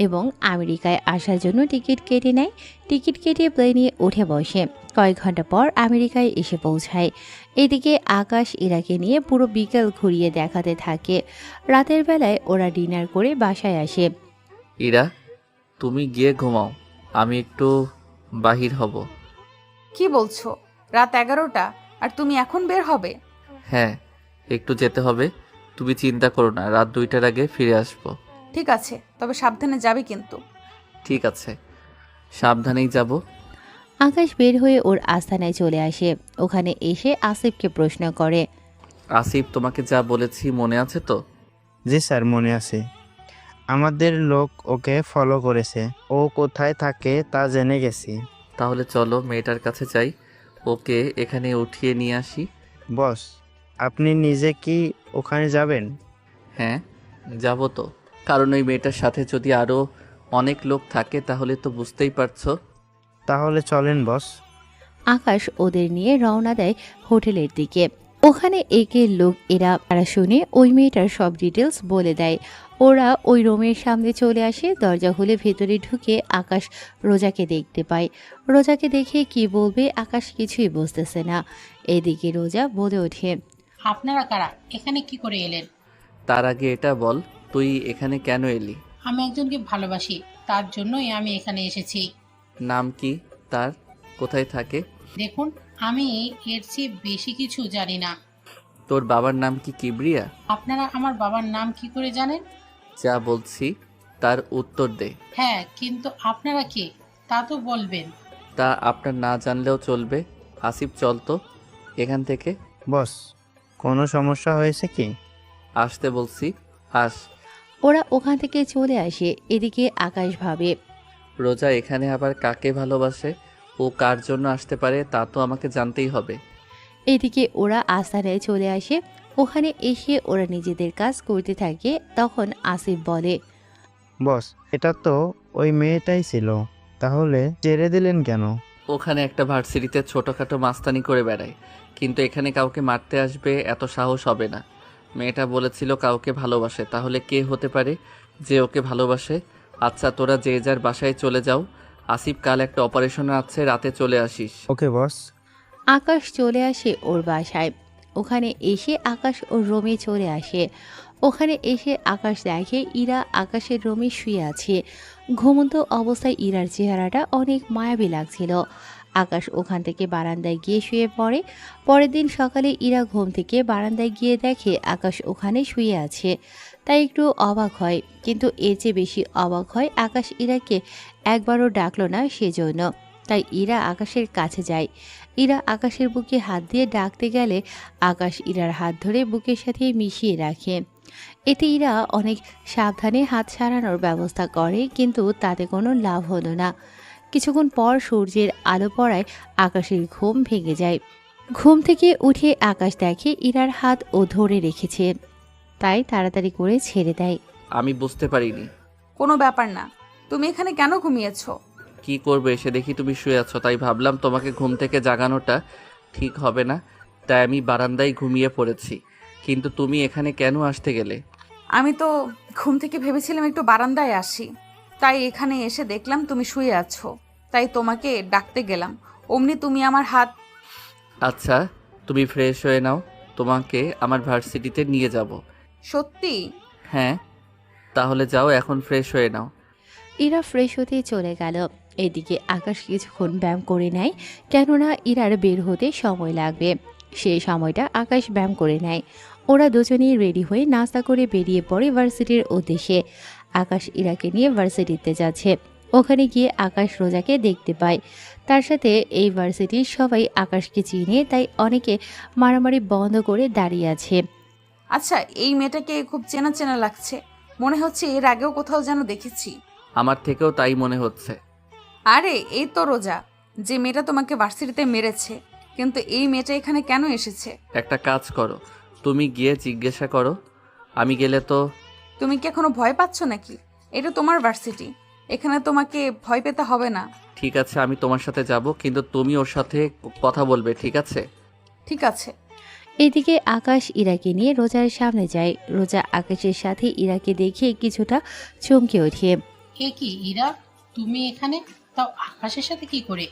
এবং আমেরিকায় আসার জন্য টিকিট কেটে নেয়। টিকিট কেটে প্লেনে উঠে বসে। কয়েক ঘন্টা পর আমেরিকায় এসে পৌঁছায়। এদিকে আকাশ ইরাকে নিয়ে পুরো বিকেল ঘুরিয়ে দেখাতে থাকে। রাতের বেলায় ওরা ডিনার করে বাসায় আসে। ইরা, তুমি গিয়ে ঘুমাও, আমি একটু বাহির হব। কি বলছো? রাত 11টা আর তুমি এখন বের হবে? হ্যাঁ, একটু যেতে হবে। তুমি চিন্তা করো না, রাত 2টার আগে ফিরে আসবো। ঠিক আছে, তবে সাবধানে যাবে কিন্তু। ঠিক আছে, সাবধানেই যাব। আকাশ বের হয়ে ওর আস্তানায় চলে আসে। ওখানে এসে আসিফকে প্রশ্ন করে। আসিফ, তোমাকে যা বলেছি মনে আছে তো? জি স্যার, মনে আছে। আমাদের লোক ওকে ফলো করেছে, ও কোথায় থাকে তা জেনে গেছি। তাহলে চলো মেয়েটার কাছে যাই, ওকে এখানে উঠিয়ে নিয়ে আসি। বস, আপনি নিজে কি ওখানে যাবেন? হ্যাঁ, যাব তো, কারণ ওই মেয়েটার সাথে যদি আরও অনেক লোক থাকে তাহলে তো বুঝতেই পারছো। তাহলে চলেন বস। আকাশ ওদের নিয়ে রওনা দেয় হোটেলের দিকে। ওখানে একের লোক এরা শুনে ওই মেয়েটার সব ডিটেলস বলে দেয়। ওরা ওই রুমের সামনে চলে আসে। দরজা খুলে ভেতরে ঢুকে আকাশ রোজাকে দেখতে পায়। রোজাকে দেখে কি বলবে আকাশ কিছুই বুঝতেছে না। এদিকে রোজা বলে ওঠে, আপনারা কারা? এখানে কি করে এলেন? তার আগে এটা বল, তুই এখানে কেন এলি? আমি একজনকে ভালোবাসি, তার জন্যই আমি এখানে এসেছি। নাম কি তার? কোথায় থাকে? দেখুন, আমি এর চেয়ে বেশি কিছু জানি না। তোর বাবার নাম কি কিবরিয়া? আপনারা আমার বাবার নাম কি করে জানেন? যা বলছি তার উত্তর দে। হ্যাঁ, কিন্তু আপনারা কে তা তো বলবেন। তা আপনার না জানলেও চলবে। আসিফ, চল তো এখান থেকে। বস, কোনো সমস্যা হয়েছে কি? আসতে বলছি, আস। ওরা ওখান থেকে চলে আসে। এদিকে আকাশ ভাবে, রোজা এখানে আবার কাকে ভালোবাসে? ও কার জন্য আসতে পারে তা তো আমাকে জানতেই হবে। এদিকে ওরা আস্তানায় চলে আসে। ওখানে এসে ওরা নিজেদের কাজ করতে থাকে। তখন আসিফ বলে, বস, এটা তো ওই মেয়েটাই ছিল, তাহলে ছেড়ে দিলেন কেন? ওখানে একটা ভার্সিটিতে ছোটোখাটো মাস্তানি করে বেড়ায়, কিন্তু এখানে কাউকে মারতে আসবে এত সাহস হবে না। মেয়েটা বলেছিল কাউকে ভালোবাসে, তাহলে কে হতে পারে যে ওকে ভালোবাসে? আচ্ছা, তোরা যে যার বাসায় চলে যাও। আসিফ, কাল একটা অপারেশন আছে, রাতে চলে আসিস। ওকে বস। আকাশ চলে আসে ওর বাসায়। ওখানে এসে আকাশ ওর রুমে চলে আসে। ওখানে এসে আকাশ দেখে ইরা আকাশের রুমে শুয়ে আছে। ঘুমন্ত অবস্থায় ইরার চেহারাটা অনেক মায়াবী লাগছিল। আকাশ ওখান থেকে বারান্দায় গিয়ে শুয়ে পড়ে। পরের দিন সকালে ইরা ঘুম থেকে বারান্দায় গিয়ে দেখে আকাশ ওখানে শুয়ে আছে। তাই একটু অবাক হয়, কিন্তু এর চেয়ে বেশি অবাক হয় আকাশ ইরাকে একবারও ডাকলো না সেজন্য। তাই ইরা আকাশের কাছে যায়। ইরা আকাশের বুকে হাত দিয়ে ডাকতে গেলে আকাশ ইরার হাত ধরে বুকের সাথে মিশিয়ে রাখে। এতে ইরা অনেক সাবধানে হাত ছাড়ানোর ব্যবস্থা করে, কিন্তু তাতে কোনো লাভ হলো না। কিছুক্ষণ পর সূর্যের আলো পড়ায় আকাশের ঘুম ভেঙে যায়। ঘুম থেকে উঠে আকাশ দেখে ইরার হাত ও ধরে রেখেছে, তাই তাড়াতাড়ি করে ছেড়ে দেয়। আমি বুঝতে পারিনি। কোনো ব্যাপার না, তুমি এখানে কেন ঘুমিয়েছো? কি করবে, এসে দেখি তুমি শুয়ে আছো, তাই ভাবলাম তোমাকে ঘুম থেকে জাগানোটা ঠিক হবে না, তাই আমি বারান্দায় ঘুমিয়ে পড়েছি। কিন্তু তুমি এখানে কেন আসতে গেলে? আমি তো ঘুম থেকে ভেবেছিলাম একটু বারান্দায় আসি, তাই এখানে এসে দেখলাম তুমি শুয়ে আছো, তাই তোমাকে ডাকতে গেলাম। অমনি তুমি আমার হাত। আচ্ছা, তুমি ফ্রেশ হয়ে নাও, তোমাকে আমার ভার্সিটিতে নিয়ে যাব। সত্যি? হ্যাঁ, তাহলে যাও, এখন ফ্রেশ হয়ে নাও। ইরা ফ্রেশ হতে চলে গেল। এদিকে আকাশ কিছুক্ষণ ব্যায়াম করে নেয়, কেননা ইরার বের হতে সময় লাগবে। সেই সময়টা আকাশ ব্যায়াম করে নেয়। ওরা দুজনেই রেডি হয়ে নাস্তা করে বেরিয়ে পড়ে ভার্সিটির উদ্দেশ্যে। আকাশ ইরাকে নিয়ে ভার্সিটিতে যাচ্ছে। ওখানে গিয়ে আকাশ রোজাকে দেখতে পায়। তার সাথে এই ভার্সিটির সবাই আকাশকে চিনে, তাই অনেকে মারামারি বন্ধ করে দাঁড়িয়ে আছে। আচ্ছা, এই মেয়েটাকে খুব চেনা চেনা লাগছে, মনে হচ্ছে এর আগেও কোথাও যেন দেখেছি। আমার থেকেও তাই মনে হচ্ছে। আরে এই তো রোজা, যে মেয়েটা তোমাকে ভার্সিটিতে মেরেছে। কিন্তু এই মেয়েটা এখানে কেন এসেছে? একটা কাজ করো, তুমি গিয়ে জিজ্ঞাসা করো। আমি গেলে তো। তুমি কি এখনো ভয় পাচ্ছ নাকি? এটা তোমার ভার্সিটি, এখানে তোমাকে ভয় পেতে হবে না। ঠিক আছে, আমি তোমার সাথে যাব, কিন্তু তুমি ওর সাথে কথা বলবে, ঠিক আছে? ঠিক আছে। এদিকে আকাশ ইরাকে নিয়ে রোজার সামনে যায়। রোজা আকাশের সাথে ইরাকে দেখে কিছুটা চমকে ওঠে। এ কি ইরা, তুমি এখানে? তাও আকাশের সাথে কি করে?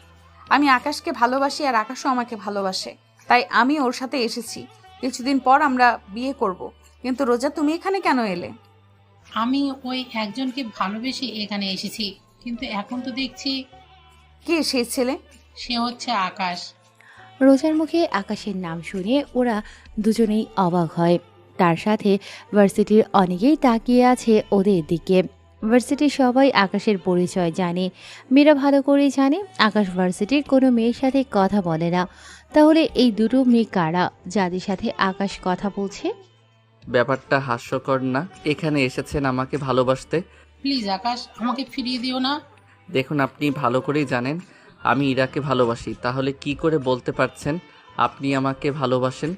আমি আকাশকে ভালোবাসি আর আকাশও আমাকে ভালোবাসে, তাই আমি ওর সাথে এসেছি। কিছুদিন পর আমরা বিয়ে করব। কিন্তু রোজা, তুমি এখানে কেন এলে? আমি ওই একজনকে ভালোবেসে এখানে এসেছি, কিন্তু এখন তো দেখছি। কে সেই ছেলে? সে হচ্ছে আকাশ। রোজার মুখে আকাশের নাম শুনে ওরা দুজনেই অবাক হয়। তার সাথে ভার্সিটির অনেকেই তাকিয়ে আছে ওদের দিকে। ভার্সিটির সবাই আকাশের পরিচয় জানে। মেয়েরা ভালো করেই জানে আকাশ ভার্সিটির কোনো মেয়ের সাথে কথা বলে না। তাহলে এই দুটো মেয়ে কারা যাদের সাথে আকাশ কথা বলছে? ব্যাপারটা হাস্যকর না? এখানে এসেছেন আমাকে ভালোবাসতে। প্লিজ আকাশ, আমাকে ফিরিয়ে দিও না। দেখুন, আপনি ভালো করেই জানেন আমি ইরাকে ভালোবাসি, তাহলে কি করে বলতে পারছেন আপনি আমাকে ভালোবাসেন?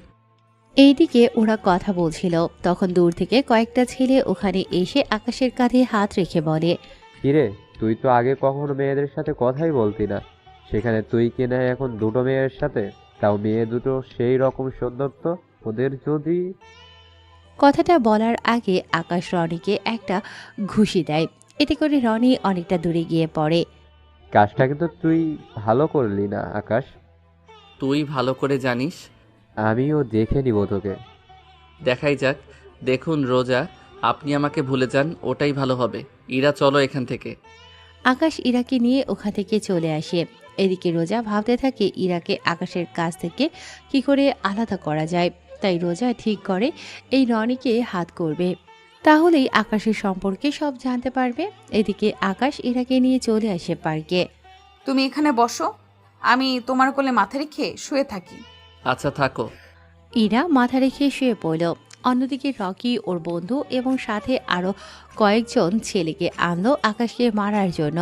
এইদিকে ওরা কথা বলছিল, তখন দূর থেকে কয়েকটা ছেলে ওখানে এসে আকাশের কাঁধে হাত রেখে বলে, কিরে, তুই তো আগে কখনো মেয়েদের সাথে কথাই বলতি না, সেখানে তুই কিনা এখন দুটো মেয়ের সাথে, তাও মেয়ে দুটো সেই রকম সুন্দর, তো ওদের যদি। কথাটা বলার আগে আকাশ রনিকে একটা ঘুষি দেয়। এতে করে রনি অনেকটা দূরে গিয়ে পড়ে। কাজটা কিন্তু তুই ভালো করলি না আকাশ। তুই ভালো করে জানিস। আমিও দেখে নিব তোকে। দেখাই যাক। দেখুন রোজা, আপনি আমাকে ভুলে যান, ওটাই ভালো হবে। ইরা, চলো এখান থেকে। আকাশ ইরাকে নিয়ে ওখান থেকে চলে আসে। এদিকে রোজা ভাবতে থাকে ইরাকে আকাশের কাছ থেকে কি করে আলাদা করা যায়। তাই রোজা ঠিক করে এই রনিকে হাত করবে, তাহলেই আকাশের সম্পর্কে সব জানতে পারবে। এদিকে আকাশ ইরাকে নিয়ে চলে আসে পার্কে। তুমি এখানে বসো, আমি তোমার কোলে মাথা রেখে শুয়ে থাকি। আচ্ছা, থাকো। ইরা মাথা রেখে শুয়ে পড়ল। অন্যদিকে রকি, ওর বন্ধু এবং সাথে আরও কয়েকজন ছেলেকে আনলো আকাশকে মারার জন্য।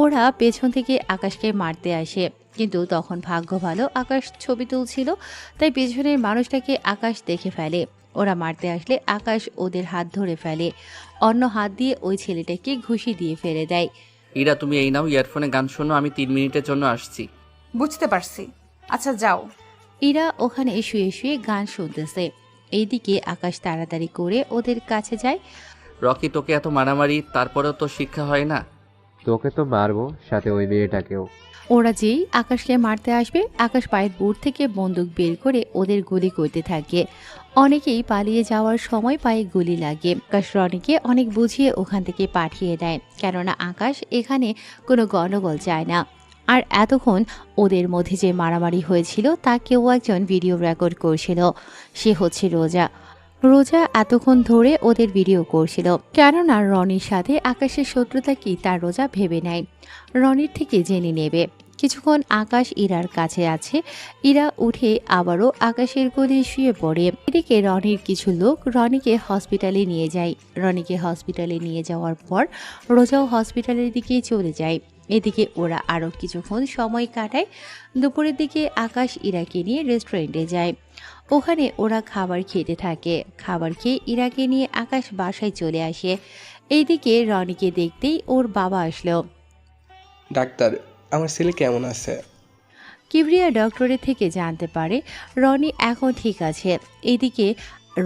ওরা পেছন থেকে আকাশকে মারতে আসে, কিন্তু তখন ভাগ্য ভালো আকাশ ছবি তুলছিল, তাই পেছনের মানুষটাকে আকাশ দেখে ফেলে। ওরা মারতে আসলে আকাশ ওদের হাত ধরে ফেলে, অন্য হাত দিয়ে ওই ছেলেটাকে ঘুষি দিয়ে ফেলে দেয়। ইরা, তুমি এই নাও, ইয়ারফোনে গান শোনো, আমি 3 মিনিটের জন্য আসছি। বুঝতে পারছি, আচ্ছা যাও। ইরা ওখানে শুয়ে শুয়ে গান শুনতেছে। এইদিকে আকাশ তাড়াতাড়ি করে ওদের কাছে যায়। রকি, তোকে এত মারামারি, তারপরেও তো শিক্ষা হয় না? তোকে তো মারবো, সাথে ওই মেয়েটাকেও। ওরা যেই আকাশকে মারতে আসবে, আকাশ পায়ের বুট থেকে বন্দুক বের করে ওদের গুলি করতে থাকে। অনেকেই পালিয়ে যাওয়ার সময় পায়ে গুলি লাগে। আকাশ রনিকে অনেক বুঝিয়ে ওখান থেকে পাঠিয়ে দেয়, কেননা আকাশ এখানে কোনো গণ্ডগোল চায় না। আর এতক্ষণ ওদের মধ্যে যে মারামারি হয়েছিল তা কেউ একজন ভিডিও রেকর্ড করছিল, সে হচ্ছে রোজা। রোজা এতক্ষণ ধরে ওদের ভিডিও করছিল, কেননা রনির সাথে আকাশের শত্রুতা কি তার রোজা ভেবে নেয়, রনির থেকে জেনে নেবে। কিছুক্ষণ আকাশ ইরার কাছে আছে, ইরা উঠে আবারও আকাশের কোলে শুয়ে পড়ে। এদিকে রনির কিছু লোক রনিকে হসপিটালে নিয়ে যায়। রনিকে হসপিটালে নিয়ে যাওয়ার পর রোজাও হসপিটালের দিকে চলে যায়। এদিকে ওরা আরও কিছুক্ষণ সময় কাটায়। দুপুরের দিকে আকাশ ইরাকে নিয়ে রেস্টুরেন্টে যায়। ওখানে ওরা খাবার খেতে থাকে। খাবার খেয়ে ইরাকে নিয়ে আকাশ বাসায় চলে আসে। এইদিকে রনিকে দেখতেই ওর বাবা আসলো। ডাক্তার, আমার ছেলে কেমন আছে? কিবরিয়া ডক্টরের থেকে জানতে পারে রনি এখন ঠিক আছে। এদিকে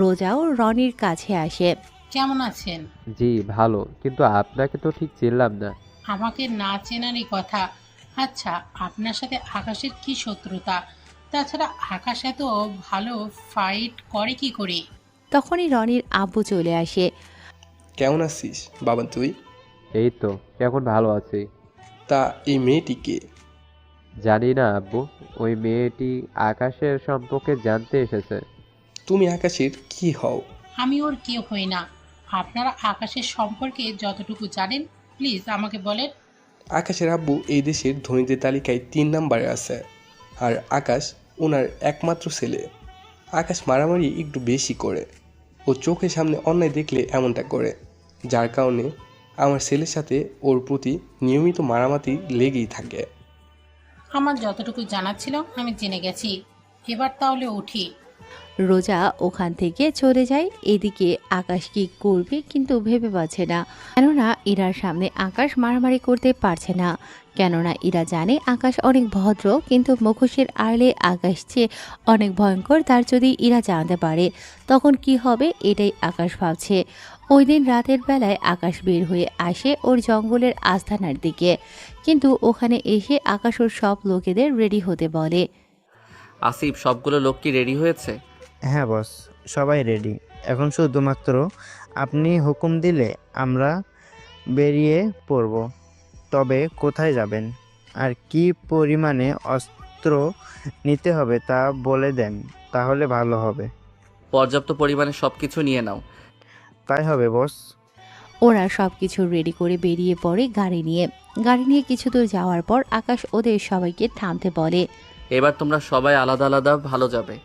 রোজাও রনির কাছে আসে। কেমন আছেন? জি ভালো, কিন্তু আপনাকে তো ঠিক চিনলাম না। আমাকে না চেনারই কথা। আচ্ছা, আপনার সাথে আকাশের কি শত্রুতা? তাছাড়া আকাশ এত ভালো ফাইট করে কি করে? তখনই রনির আব্বু চলে আসে। কেমন আছিস বাবা তুই? এই তো এখন ভালো আছি। তা এই মেয়েটিকে? জানি না আব্বু, ওই মেয়েটি আকাশের সম্পর্কে জানতে এসেছে। তুমি আকাশের কি হও? আমি ওর কেউ হই না। আপনারা আকাশের সম্পর্কে যতটুকু জানেন প্লিজ আমাকে বলেন। আকাশের আব্বু এই দেশের ধনীদের তালিকায় 3 নম্বরে আছে, আর আকাশ ওনার একমাত্র ছেলে। আকাশ মারামারি একটু বেশি করে, ও চোখের সামনে অন্যায় দেখলে এমনটা করে, যার কারণে আমার ছেলের সাথে ওর প্রতি নিয়মিত মারামারি লেগেই থাকে। আমার যতটুকু জানার ছিল আমি জেনে গেছি, এবার তাহলে উঠি। রোজা ওখান থেকে চলে যায়। এদিকে আকাশ কি করবে কিন্তু ভেবে পাচ্ছে না, কেননা ইরার সামনে আকাশ মারামারি করতে পারছে না। কেননা ইরা জানে আকাশ অনেক ভদ্র, কিন্তু মুখোশের আড়ালে আকাশ যে অনেক ভয়ঙ্কর তার যদি ইরা জানতে পারে তখন কি হবে, এটাই আকাশ ভাবছে। ওই দিন রাতের বেলায় আকাশ বের হয়ে আসে ওর জঙ্গলের আস্তানার দিকে, কিন্তু ওখানে এসে আকাশ ওর সব লোকেদের রেডি হতে বলে। আসিফ, সবগুলো লোক কি রেডি হয়েছে? হ্যাঁ বস, সবাই রেডি। এখন শুধুমাত্র আপনি হুকুম দিলে আমরা বেরিয়ে পড়ব। তবে কোথায় যাবেন আর কি পরিমাণে অস্ত্র নিতে হবে তা বলে দেন, তাহলে ভালো হবে। পর্যাপ্ত পরিমাণে সবকিছু নিয়ে নাও। তাই হবে বস। ওরা সব কিছু রেডি করে বেরিয়ে পড়ে গাড়ি নিয়ে। গাড়ি নিয়ে কিছু দূর যাওয়ার পর আকাশ ওদের সবাইকে থামতে বলে। এবার তোমরা সবাই আলাদা আলাদা ভালো যাবে,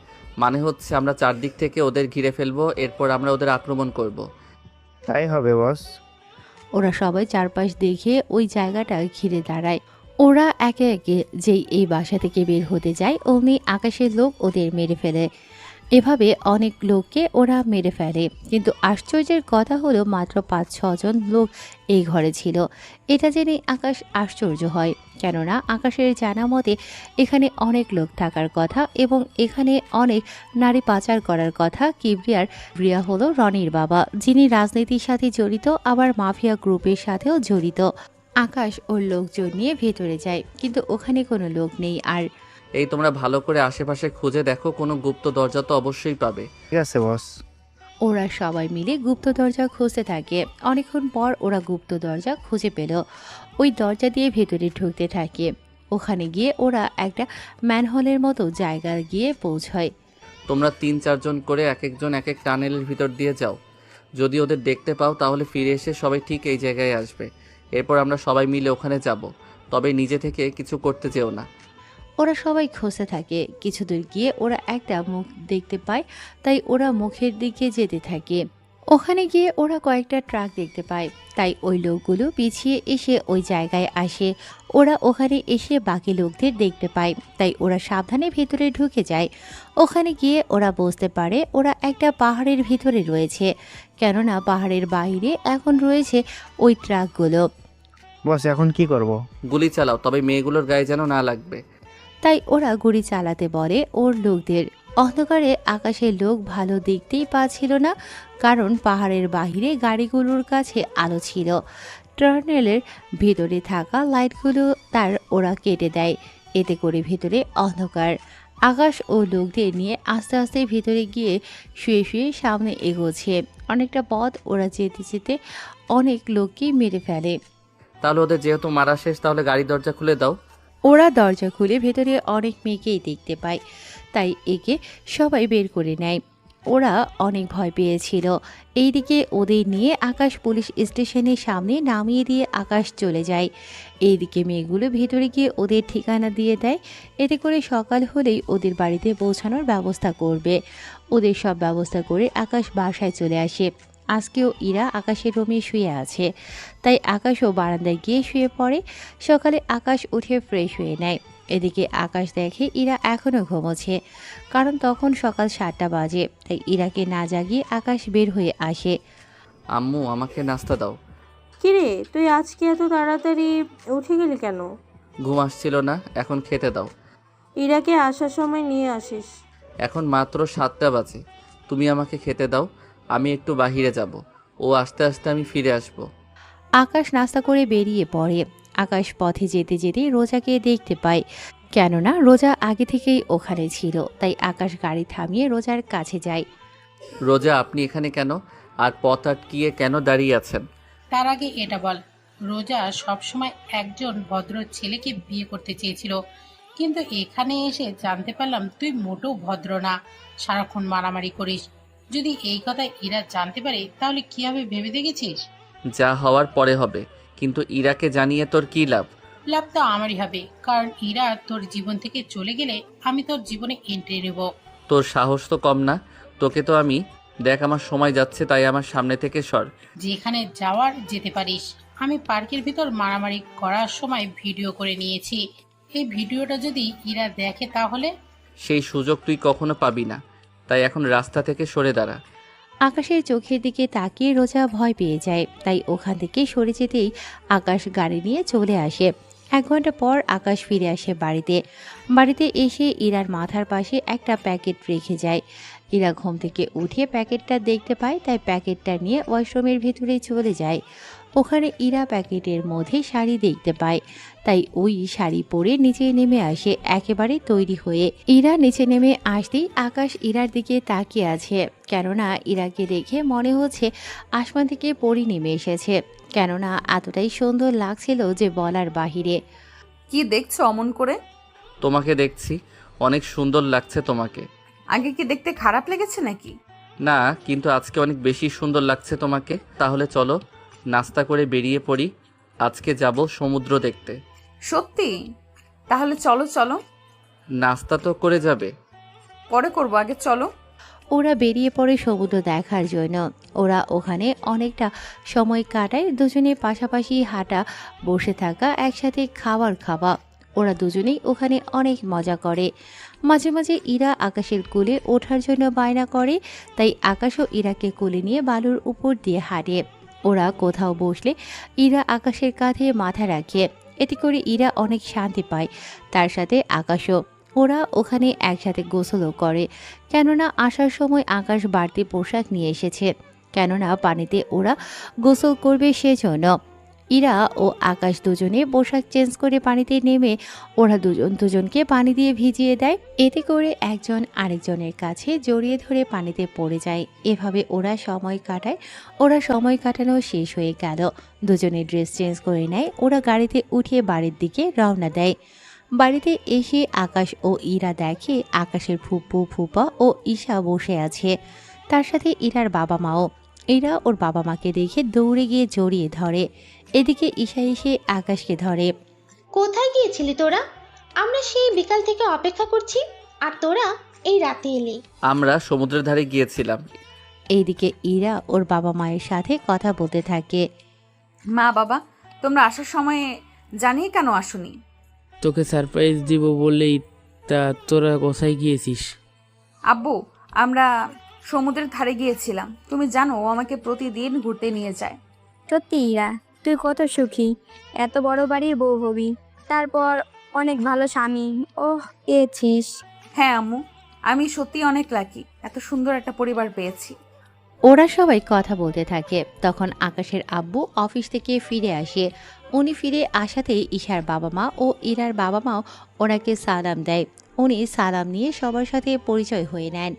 মানে হচ্ছে আমরা চারদিক থেকে ওদের ঘিরে ফেলবো, এরপর আমরা ওদের আক্রমণ করব। তাই হবে বস। ওরা সবাই চারপাশ দেখে ওই জায়গাটা ঘিরে দাঁড়ায়। ওরা একে একে যেই এই বাসা থেকে বের হতে যায় অমনি আকাশের লোক ওদের মেরে ফেলে। এভাবে অনেক লোককে ওরা মেরে ফেলে, কিন্তু আশ্চর্যের কথা হলো মাত্র 5-6 জন লোক এই ঘরে ছিল। এটা জেনে আকাশ আশ্চর্য হয়, কেননা আকাশের জানা মতে এখানে অনেক লোক থাকার কথা এবং এখানে অনেক নারী পাচার করার কথা। কিবরিয়া হলো রনির বাবা, যিনি রাজনীতির সাথে জড়িত, আবার মাফিয়া গ্রুপের সাথেও জড়িত। আকাশ ওর লোকজন নিয়ে ভেতরে যায়, কিন্তু ওখানে কোনো লোক নেই। আর এই তোমরা ভালো করে আশেপাশে খুঁজে দেখো, কোনো গুপ্ত দরজা তো অবশ্যই পাবে। ঠিক আছে বস। ওরা সবাই মিলে গুপ্ত দরজা খুঁজতে থাকে। অনেকক্ষণ পর ওরা গুপ্ত দরজা খুঁজে পেল। ওই দরজা দিয়ে ভেতরে ঢুকতে থাকে। ওখানে গিয়ে ওরা একটা ম্যানহোলের মতো জায়গা গিয়ে পৌঁছয়। তোমরা 3-4 জন করে এক একজন এক এক টানেলের ভিতর দিয়ে যাও। যদি ওদের দেখতে পাও তাহলে ফিরে এসে সবাই ঠিক এই জায়গায় আসবে। এরপর আমরা সবাই মিলে ওখানে যাব, তবে নিজে থেকে কিছু করতে যেও না। ওরা সবাই খুঁজতে থাকে। কিছু দূর গিয়ে ওরা একটা মুখ দেখতে পায়, তাই ওরা মুখের দিকে যেতে থাকে। ওখানে গিয়ে ওরা কয়েকটা ট্রাক দেখতে পায়, তাই ওই লোকগুলো পিছিয়ে এসে ওই জায়গায় আসে। ওরা ওখানে এসে বাকি লোকদের দেখতে পায়, তাই ওরা সাবধানে ভেতরে ঢুকে যায়। ওখানে গিয়ে ওরা বুঝতে পারে ওরা একটা পাহাড়ের ভিতরে রয়েছে, কেননা পাহাড়ের বাইরে এখন রয়েছে ওই ট্রাকগুলো। বস এখন কি করব? গুলি চালাও, তবে মেয়েগুলোর গায়ে যেন না লাগবে। তাই ওরা গুলি চালাতে বলে ওর লোকদের। অন্ধকারে আকাশের লোক ভালো দেখতেই পাচ্ছিল না, কারণ পাহাড়ের বাহিরে গাড়িগুলোর কাছে আলো ছিল। টার্নেলের ভেতরে থাকা লাইটগুলো তার ওরা কেটে দেয়, এতে করে ভেতরে অন্ধকার। আকাশ ও লোকদের নিয়ে আস্তে আস্তে ভেতরে গিয়ে শুয়ে শুয়ে সামনে এগোচ্ছে। অনেকটা পথ ওরা যেতে যেতে অনেক লোককেই মেরে ফেলে। তাহলে ওদের যেহেতু মারা শেষ, তাহলে গাড়ি দরজা খুলে দাও। ওরা দরজা খুলে ভেতরে অনেক মেয়েকেই দেখতে পায়, তাই একে সবাই বের করে নেয়। ওরা অনেক ভয় পেয়েছিল। এইদিকে ওদের নিয়ে আকাশ পুলিশ স্টেশনের সামনে নামিয়ে দিয়ে আকাশ চলে যায়। এইদিকে মেয়েগুলো ভেতরে গিয়ে ওদের ঠিকানা দিয়ে দেয়। এতে করে সকাল হলেই ওদের বাড়িতে পৌঁছানোর ব্যবস্থা করবে। ওদের সব ব্যবস্থা করে আকাশ বাসায় চলে আসে। আজকেও ইরা আকাশের রুমে শুয়ে আছে, তাই আকাশও বারান্দায় গিয়ে শুয়ে পড়ে। সকালে আকাশ উঠে ফ্রেশ হয়ে নেয়। এদিকে আকাশ দেখে ইরা এখনও ঘুমোচ্ছে, কারণ তখন সকাল 7টা বাজে। তাই ইরাকে না জাগিয়ে আকাশ বের হয়ে আসে। আম্মু আমাকে নাস্তা দাও। কিরে, তুই আজকে এত তাড়াতাড়ি উঠে গেলি কেন? ঘুম আসছিল না, এখন খেতে দাও। ইরাকে আসার সময় নিয়ে আসিস। এখন মাত্র 7টা বাজে, তুমি আমাকে খেতে দাও, আমি একটু বাহিরে যাব। ও আস্তে আস্তে আমি ফিরে আসব। আকাশ নাস্তা করে বেরিয়ে পড়ে। আকাশ পথে যেতে যেতে রোজাকে দেখতে পায়, কেননা রোজা আগে থেকেই ওখানে ছিল। তাই আকাশ গাড়ি থামিয়ে রোজার কাছে যায়। রোজা, আপনি এখানে কেন? আর পথ আটকিয়ে কেন দাঁড়িয়ে আছেন? তার আগে এটা বল, রোজা সবসময় একজন ভদ্র ছেলেকে বিয়ে করতে চেয়েছিল, কিন্তু এখানে এসে জানতে পারলাম তুই মোটেও ভদ্র না, সারাক্ষণ মারামারি করিস। যদি এই কথা ইরা জানতে পারে তাহলে কি হবে ভেবে দেখেছিস? যা হওয়ার পরে হবে, কিন্তু ইরাকে জানিয়ে তোর কি লাভ? লাভ তো আমারই হবে, কারণ ইরা তোর জীবন থেকে চলে গেলে আমি তোর জীবনে এন্ট্রি নেব। তোর সাহস তো কম না। তোকে তো আমি, দেখ আমার সময় যাচ্ছে, তাই আমার সামনে থেকে সর। যেখানে যাওয়ার যেতে পারিস। আমি পার্কের ভিতর মারামারি করার সময় ভিডিও করে নিয়েছি। এই ভিডিওটা যদি ইরা দেখে তাহলে? সেই সুযোগ তুই কখনো পাবি না, তাই এখন রাস্তা থেকে সরে দাঁড়া। আকাশের চোখের দিকে তাকিয়ে রোজা ভয় পেয়ে যায়, তাই ওখান থেকে সরে যেতেই আকাশ গাড়ি নিয়ে চলে আসে। 1 ঘন্টা পর আকাশ ফিরে আসে বাড়িতে এসে ইরার মাথার পাশে একটা প্যাকেট রেখে যায়। ইরা ঘুম থেকে উঠে প্যাকেটটা দেখতে পায়, তাই প্যাকেটটা নিয়ে ওয়াশরুমের ভিতরে চলে যায়। ওখানে ইরা প্যাকেটের মধ্যে শাড়ি দেখতে পায়, তাই ওই শাড়ি পরে নিচে নেমে আসে একেবারে তৈরি হয়ে। ইরা নিচে নেমে আসতেই আকাশ ইরার দিকে তাকিয়ে আছে, কেননা ইরাকে দেখে মনে হচ্ছে আসমান থেকে পরি নেমে এসেছে, কেননা এতটাই সুন্দর লাগছিল যে বলার বাহিরে। কি দেখছো অমন করে? তোমাকে দেখছি, অনেক সুন্দর লাগছে তোমাকে। আগে কি দেখতে খারাপ লেগেছে নাকি? না, কিন্তু আজকে অনেক বেশি সুন্দর লাগছে তোমাকে। তাহলে চলো নাস্তা করে বেরিয়ে পড়ি, আজকে যাব সমুদ্র দেখতে। সত্যি? তাহলে চলো চলো। নাস্তা তো করে যাবে? পরে করবো, আগে চলো। ওরা বেরিয়ে পড়ে সমুদ্র দেখার জন্য। ওরা ওখানে অনেকটা সময় কাটায়, দুজনে পাশাপাশি হাঁটা, বসে থাকা, একসাথে খাওয়া। ওরা দুজনেই ওখানে অনেক মজা করে। মাঝে মাঝে ইরা আকাশের কোলে ওঠার জন্য বায়না করে, তাই আকাশও ইরাকে কোলে নিয়ে বালুর উপর দিয়ে হাঁটে। ওরা কোথাও বসলে ইরা আকাশের কাঁধে মাথা রাখে, এতে করে ইরা অনেক শান্তি পায়। তার সাথে আকাশও। ওরা ওখানে একসাথে গোসলও করে, কেননা আসার সময় আকাশ বাড়তি পোশাক নিয়ে এসেছে, কেননা পানিতে ওরা গোসল করবে সেজন্য। ইরা ও আকাশ দুজনে পোশাক চেঞ্জ করে পানিতে নেমে ওরা দুজনকে পানি দিয়ে ভিজিয়ে দেয়। এতে করে একজন আরেকজনের কাছে জড়িয়ে ধরে পানিতে পড়ে যায়। এভাবে ওরা সময় কাটায়। ওরা সময় কাটানো শেষ হয়ে গেল, দুজনে ড্রেস চেঞ্জ করে নেয়। ওরা গাড়িতে উঠে বাড়ির দিকে রওনা দেয়। বাড়িতে এসে আকাশ ও ইরা দেখে আকাশের ফুপু, ফুপা ও ঈশা বসে আছে, তার সাথে ইরার বাবা মাও। ইরা ওর বাবা মাকে দেখে দৌড়ে গিয়ে জড়িয়ে ধরে। এদিকে ঈশা এসে আকাশকে ধরে। কোথায় গিয়েছিলি তোরা? আমরা সেই বিকাল থেকে অপেক্ষা করছি, আর তোরা এই রাতে এলি। আমরা সমুদ্রের ধারে গিয়েছিলাম। এইদিকে ইরা ওর বাবা মায়ের সাথে কথা বলতে থাকে। মা বাবা, তোমরা আসার সময় জানিয়ে কেন আসোনি? তোকে সারপ্রাইজ দিব বললেই। তা তোরা কোথায় গিয়েছিস? আব্বু, আমরা সমুদ্রের ধারে গিয়েছিলাম। তুমি জানো ও আমাকে প্রতিদিন ঘুরতে নিয়ে যায়। সত্যি ইরা, তুই কত সুখী, এত বড় বাড়ির বউ হবি, তারপর অনেক ভালো স্বামী পেয়েছিস। হ্যাঁ আম্মু, আমি সত্যি অনেক লাকি, এত সুন্দর একটা পরিবার পেয়েছি। ওরা সবাই কথা বলতে থাকে। তখন আকাশের আব্বু অফিস থেকে ফিরে আসে। উনি ফিরে আসাতেই ঈশার বাবা মা ও ইরার বাবা মাও ওনাকে সালাম দেয়। উনি সালাম নিয়ে সবার সাথে পরিচয় হয়ে নেন।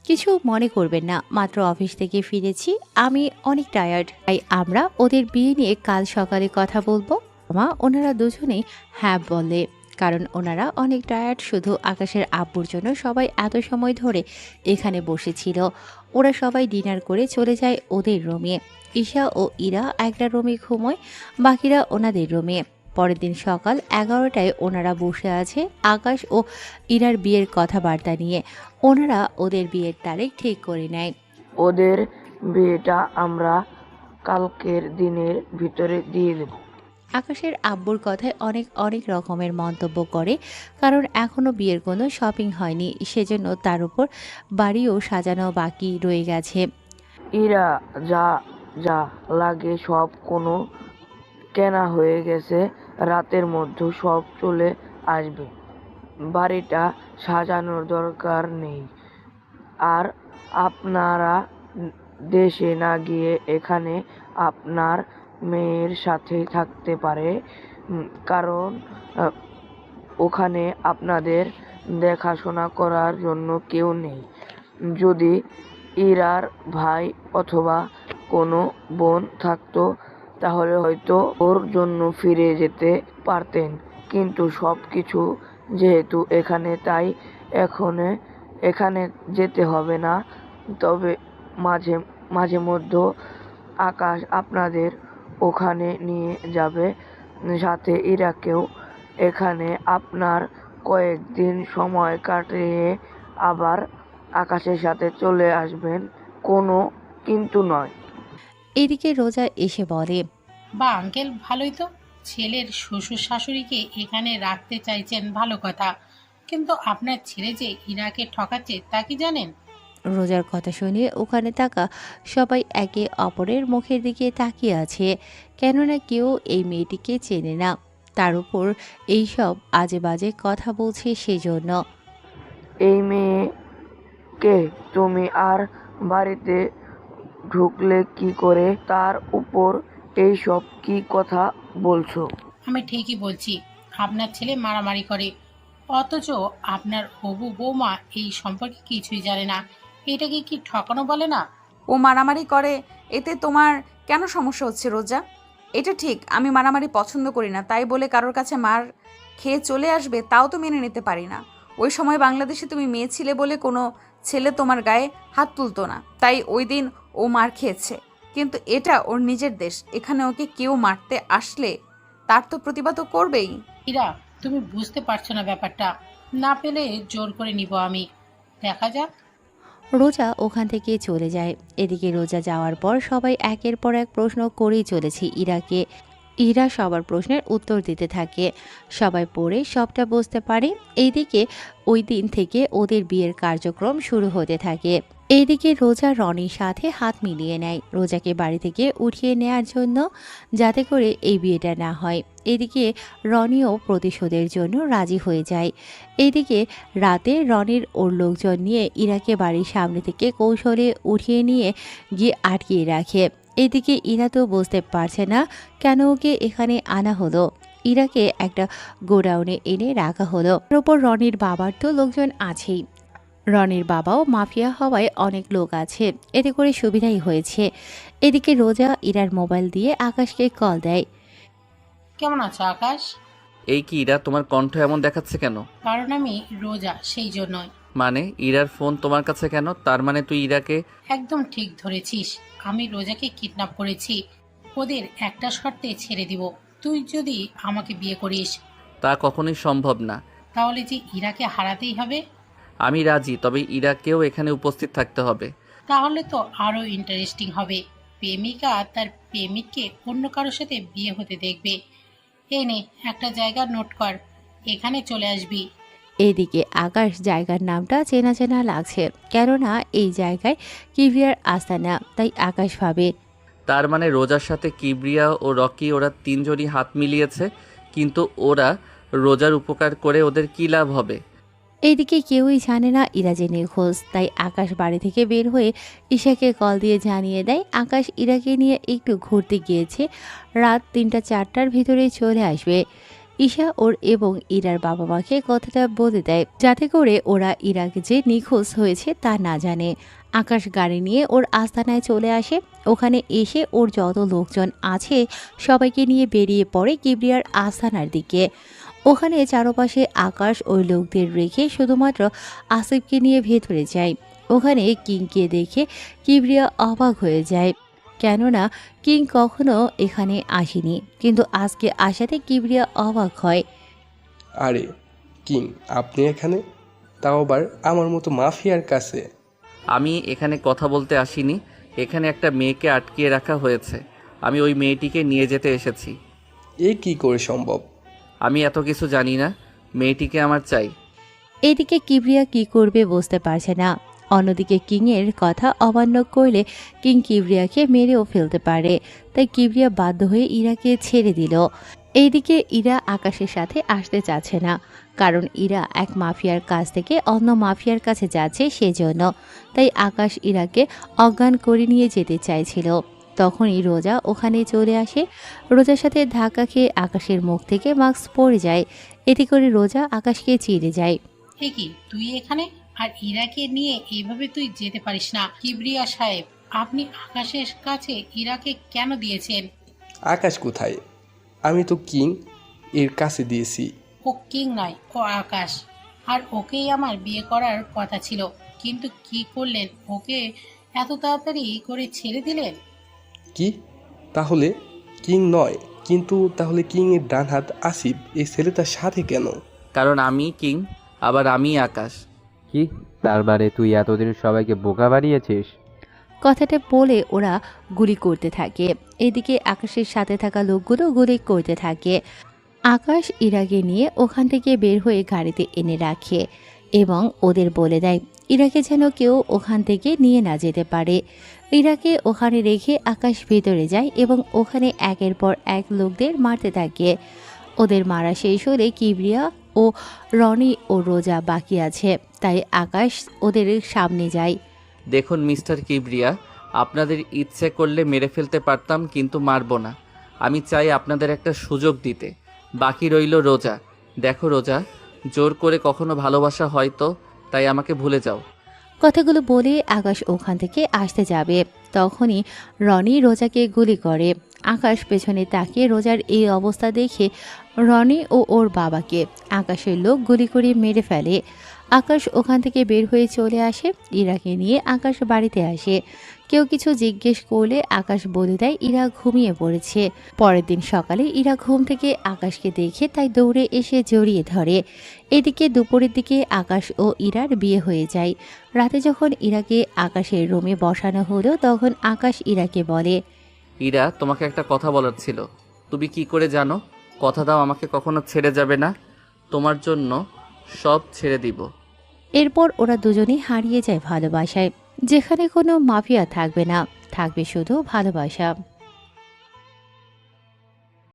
কিছু মনে করবেন না, মাত্র অফিস থেকে ফিরেছি, আমি অনেক টায়ার্ড, তাই আমরা ওদের বিয়ে নিয়ে কাল সকালে কথা বলবো। মা ওনারা দুজনেই হ্যাঁ বলে। কারণ ওনারা অনেক টায়ার্ড। শুধু আকাশের আব্বুর জন্য সবাই এত সময় ধরে এখানে বসেছিল। ওরা সবাই ডিনার করে চলে যায় ওদের রুমে। ঈশা ও ইরা একটা রুমে ঘুমোয়, বাকিরা ওনাদের রুমে। পরের দিন সকাল 11টায় ওনারা বসে আছে আকাশ ও ইরার বিয়ের কথাবার্তা নিয়ে। ওনারা ওদের বিয়ের তারিখ ঠিক করে নেয়। ওদের বিয়েটা আমরা কালকের দিনের ভিতরে দিয়ে দেব। আকাশের আব্বুর কথায় অনেক অনেক রকমের মন্তব্য করে, কারণ এখনও বিয়ের কোনো শপিং হয়নি, সেজন্য তার উপর বাড়িও সাজানো বাকি রয়ে গেছে। ইরা যা যা লাগে সব কোনো কেনা হয়ে গেছে, রাতের মধ্যে সব চলে আসবে। বাড়িটা সাজানোর দরকার নেই। আর আপনারা দেশে না গিয়ে এখানে আপনার মেয়ের সাথে থাকতে পারে, কারণ ওখানে আপনাদের দেখাশোনা করার জন্য কেউ নেই। যদি ইরার ভাই অথবা কোনো বোন থাকতো তাহলে হয়তো ওর জন্য ফিরে যেতে পারতেন, কিন্তু সব কিছু যেহেতু এখানে, তাই এখানে যেতে হবে না। তবে মাঝে মাঝে মধ্যে আকাশ আপনাদের ওখানে নিয়ে যাবে, সাথে ইরাকেও। এখানে আপনার কয়েকদিন সময় কাটিয়ে আবার আকাশের সাথে চলে আসবেন, কোনো কিন্তু নয়। এদিকে রোজা এসে বলে, বা আঙ্কেল, ভালোই তো। ছেলের শ্বশুর শাশুড়িকে এখানে রাখতে চাইছেন, ভালো কথা। কিন্তু আপনার ছেলে যে ইরাকে ঠকাচ্ছে তা কি জানেন? রোজার কথা শুনে ওখানে থাকা সবাই একে অপরের মুখের দিকে তাকিয়ে আছে, কেননা কেউ এই মেয়েটিকে চেনে না। তার উপর এইসব আজে বাজে কথা বলছে সেজন্য। এই মেয়েকে তুমি আর বাড়িতে ঢুকলে কি করে, তার উপর এইসব কি কথা বলছো? আমি ঠিকই বলছি, আপনার ছেলে মারামারি করে, অথচ আপনার হবু বৌমা এই সম্পর্কে কিছুই জানে না। এটাকে কি ঠকানো বলে না? ও মারামারি করে, এতে তোমার কেন সমস্যা হচ্ছে রোজা? এটা ঠিক, আমি মারামারি পছন্দ করি না, তাই বলে কারোর কাছে মার খেয়ে চলে আসবে তাও তো মেনে নিতে পারি না। ওই সময় বাংলাদেশে তুমি মেয়ে ছিলে বলে কোনো ছেলে তোমার গায়ে হাত তুলতো না, তাই ওই দিন ও মার খেয়েছে। কিন্তু এটা ওর নিজের দেশ, এখানে ওকে কেউ মারতে আসলে তার তো প্রতিবাদও করবেই। ইরা, তুমি বুঝতে পারছো না ব্যাপারটা। না পেলে জোর করে নিব আমি, দেখা যাক। রোজা ওখান থেকে চলে যায়। এদিকে রোজা যাওয়ার পর সবাই একের পর এক প্রশ্ন করেই চলেছে ইরাকে। ইরা সবার প্রশ্নের উত্তর দিতে থাকে। সবাই পড়ে সবটা বুঝতে পারে। এইদিকে ওই দিন থেকে ওদের বিয়ের কার্যক্রম শুরু হতে থাকে। এইদিকে রোজা রনির সাথে হাত মিলিয়ে নেয় রোজাকে বাড়ি থেকে উঠিয়ে নেয়ার জন্য, যাতে করে এই বিয়েটা না হয়। এদিকে রনিও প্রতিশোধের জন্য রাজি হয়ে যায়। এইদিকে রাতে রনির ওর লোকজন নিয়ে ইরাকে বাড়ির সামনে থেকে কৌশলে উঠিয়ে নিয়ে গিয়ে আটকিয়ে রাখে। এদিকে ইরা তো বুঝতে পারছে না কেন ওকে এখানে আনা হলো। ইরাকে একটা গোডাউনে এনে রাখা হলো। তার উপর রনির বাবার তো লোকজন আছেই। রনির বাবাও মাফিয়া হওয়ায় অনেক লোক আছে, এতে করে সুবিধাই হয়েছে। এদিকে রোজা ইরার মোবাইল দিয়ে আকাশকে কল দেয়। কেমন আছো আকাশ? এই কি ইরা, তোমার কণ্ঠ এমন দেখাচ্ছে কেন? কারণ আমি রোজা, সেই জন্যই। মানে ইরার ফোন তোমার কাছে কেন? তার মানে তুই ইরাকে... একদম ঠিক ধরেছিস, আমি রোজাকে কিডন্যাপ করেছি। ওদের একটা শর্তে ছেড়ে দিব, তুই যদি আমাকে বিয়ে করিস। তা কখনোই সম্ভব না। তাহলে যে ইরাকে হারাতেই হবে। আমি রাজি, তবে ইরাকেও এখানে উপস্থিত থাকতে হবে। তাহলে তো আরো ইন্টারেস্টিং হবে। প্রেমিকা তার প্রেমিককে অন্য কারোর সাথে বিয়ে হতে দেখবে। এই নে, একটা জায়গা নোট কর, এখানে চলে আসবি। এদিকে আকাশ জায়গার নামটা চেনা চেনা লাগছে, কেননা এই জায়গায় কিভিয়ার আস্তানা। তাই আকাশ ভাবে, তার মানে রোজার সাথে কিবরিয়া ও রকি ওরা তিনজনই হাত মিলিয়েছে, কিন্তু ওরা রোজার উপকার করে ওদের কী লাভ হবে? এইদিকে কেউই জানে না ইরা যে নিখোঁজ। তাই আকাশ বাড়ি থেকে বের হয়ে ঈশাকে কল দিয়ে জানিয়ে দেয় আকাশ ইরাকে নিয়ে একটু ঘুরতে গিয়েছে, রাত ৩টা-৪টার ভিতরে চলে আসবে। ঈশা ওর এবং ইরার বাবা মাকে কথাটা বলে দেয়, যাতে করে ওরা ইরাকে যে নিখোঁজ হয়েছে তা না জানে। আকাশ গাড়ি নিয়ে ওর আস্তানায় চলে আসে। ওখানে এসে ওর যত লোকজন আছে সবাইকে নিয়ে বেরিয়ে পড়ে কিবরিয়ার আস্তানার দিকে। ওখানে চারপাশে আকাশ ওই লোকদের রেখে শুধুমাত্র আসিফকে নিয়ে ভেতরে যায়। ওখানে কিংকে দেখে কিবরিয়া অবাক হয়ে যায়, কেননা কিং কখনো এখানে আসেনি, কিন্তু আজকে আসাতে কিবরিয়া অবাক হয়। আরে কিং, আপনি এখানে, তাও আবার আমার মতো মাফিয়ার কাছে? আমি এখানে কথা বলতে আসিনি, এখানে একটা মেয়েকে আটকিয়ে রাখা হয়েছে, আমি ওই মেয়েটিকে নিয়ে যেতে এসেছি। এ কি করে সম্ভব? আমি এত কিছু জানি না, মেয়েটিকে আমার চাই। এদিকে কিবরিয়া কি করবে বুঝতে পারছে না। অন্যদিকে কিংয়ের কথা অমান্য করলে কিং কিবরিয়াকে মেরেও ফেলতে পারে, তাই কিবরিয়া বাধ্য হয়ে ইরাকে ছেড়ে দিল। এইদিকে ইরা আকাশের সাথে আসতে চাচ্ছে না, কারণ ইরা এক মাফিয়ার কাছ থেকে অন্য মাফিয়ার কাছে যাচ্ছে সেজন্য। তাই আকাশ ইরাকে অজ্ঞান করে নিয়ে যেতে চাইছিল। তখনই রোজা ওখানে চলে আসে। রোজার সাথে ধাক্কা খেয়ে আকাশের মুখ থেকে মাস্ক পড়ে যায়। এতে করে রোজা আকাশকে চিড়ে যায়। এ কি, তুই এখানে? আর ইরাকে নিয়ে এইভাবে তুই যেতে পারিস না। কিবরিয়া সাহেব, আপনি আকাশের কাছে ইরাকে কেন দিয়েছেন? আকাশ কোথায়? আমি তো কিং এর কাছে দিয়েছি। ও কিং নয়, ও আকাশ। আর ওকেই আমার বিয়ে করার কথা ছিল, কিন্তু কি করলেন? ওকে এত তাড়াতাড়ি করে ছেড়ে দিলেন। কি? তাহলে কিং নয়, কিন্তু তাহলে কিং এর ডান হাত আসিফ এই ছেলেটার সাথে কেন? কারণ আমি কিং, আবার আমি আকাশ। কি, তার মানে তুই এতদিন সবাইকে বোকা বানিয়েছিস? কথাটা বলে ওরা গুলি করতে থাকে। এদিকে আকাশের সাথে থাকা লোকগুলো গুলি করতে থাকে। আকাশ ইরাকে নিয়ে ওখান থেকে বের হয়ে গাড়িতে এনে রাখে এবং ওদের বলে দেয় ইরাকে যেন কেউ ওখান থেকে নিয়ে না যেতে পারে। ইরাকে ওখানে রেখে আকাশ ভেতরে যায় এবং ওখানে একের পর এক লোকদের মারতে থাকে। ওদের মারা শেষ হলে কিবরিয়া ও রনি ও রোজা বাকি আছে, তাই আকাশ ওদের সামনে যায়। দেখুন মিস্টার কিবরিয়া, আপনাদের ইচ্ছে করলে মেরে ফেলতে পারতাম, কিন্তু মারবো না। আমি চাই আপনাদের একটা সুযোগ দিতে। বাকি রইল রোজা। দেখো রোজা, জোর করে কখনো ভালোবাসা হয় তো, তাই আমাকে ভুলে যাও। কথাগুলো বলে আকাশ ওখান থেকে আসতে যাবে, তখনই রনি রোজাকে গুলি করে। আকাশ পেছনে তাকিয়ে রোজার এই অবস্থা দেখে রনি ও ওর বাবাকে আকাশের লোক গুলি করে মেরে ফেলে। আকাশ ওখান থেকে বের হয়ে চলে আসে। ইরাকে নিয়ে আকাশ বাড়িতে আসে। কেউ কিছু জিজ্ঞেস করলে আকাশ বলে দেয় ইরা ঘুমিয়ে পড়েছে। পরের দিন সকালে ইরা ঘুম থেকে আকাশকে দেখে তাই দৌড়ে এসে জড়িয়ে ধরে। এদিকে দুপুরের দিকে আকাশ ও ইরার বিয়ে হয়ে যায়। রাতে যখন ইরাকে আকাশের রুমে বসানো হলো তখন আকাশ ইরাকে বলে, ইরা, তোমাকে একটা কথা বলার ছিল। তুমি কি করে জানো? কথা দাও আমাকে কখনো ছেড়ে যাবে না। তোমার জন্য সব ছেড়ে দিব। এরপর ওরা দুজনেই হারিয়ে যায় ভালোবাসায়, যেখানে কোনো মাফিয়া থাকবে না, থাকবে শুধু ভালোবাসা।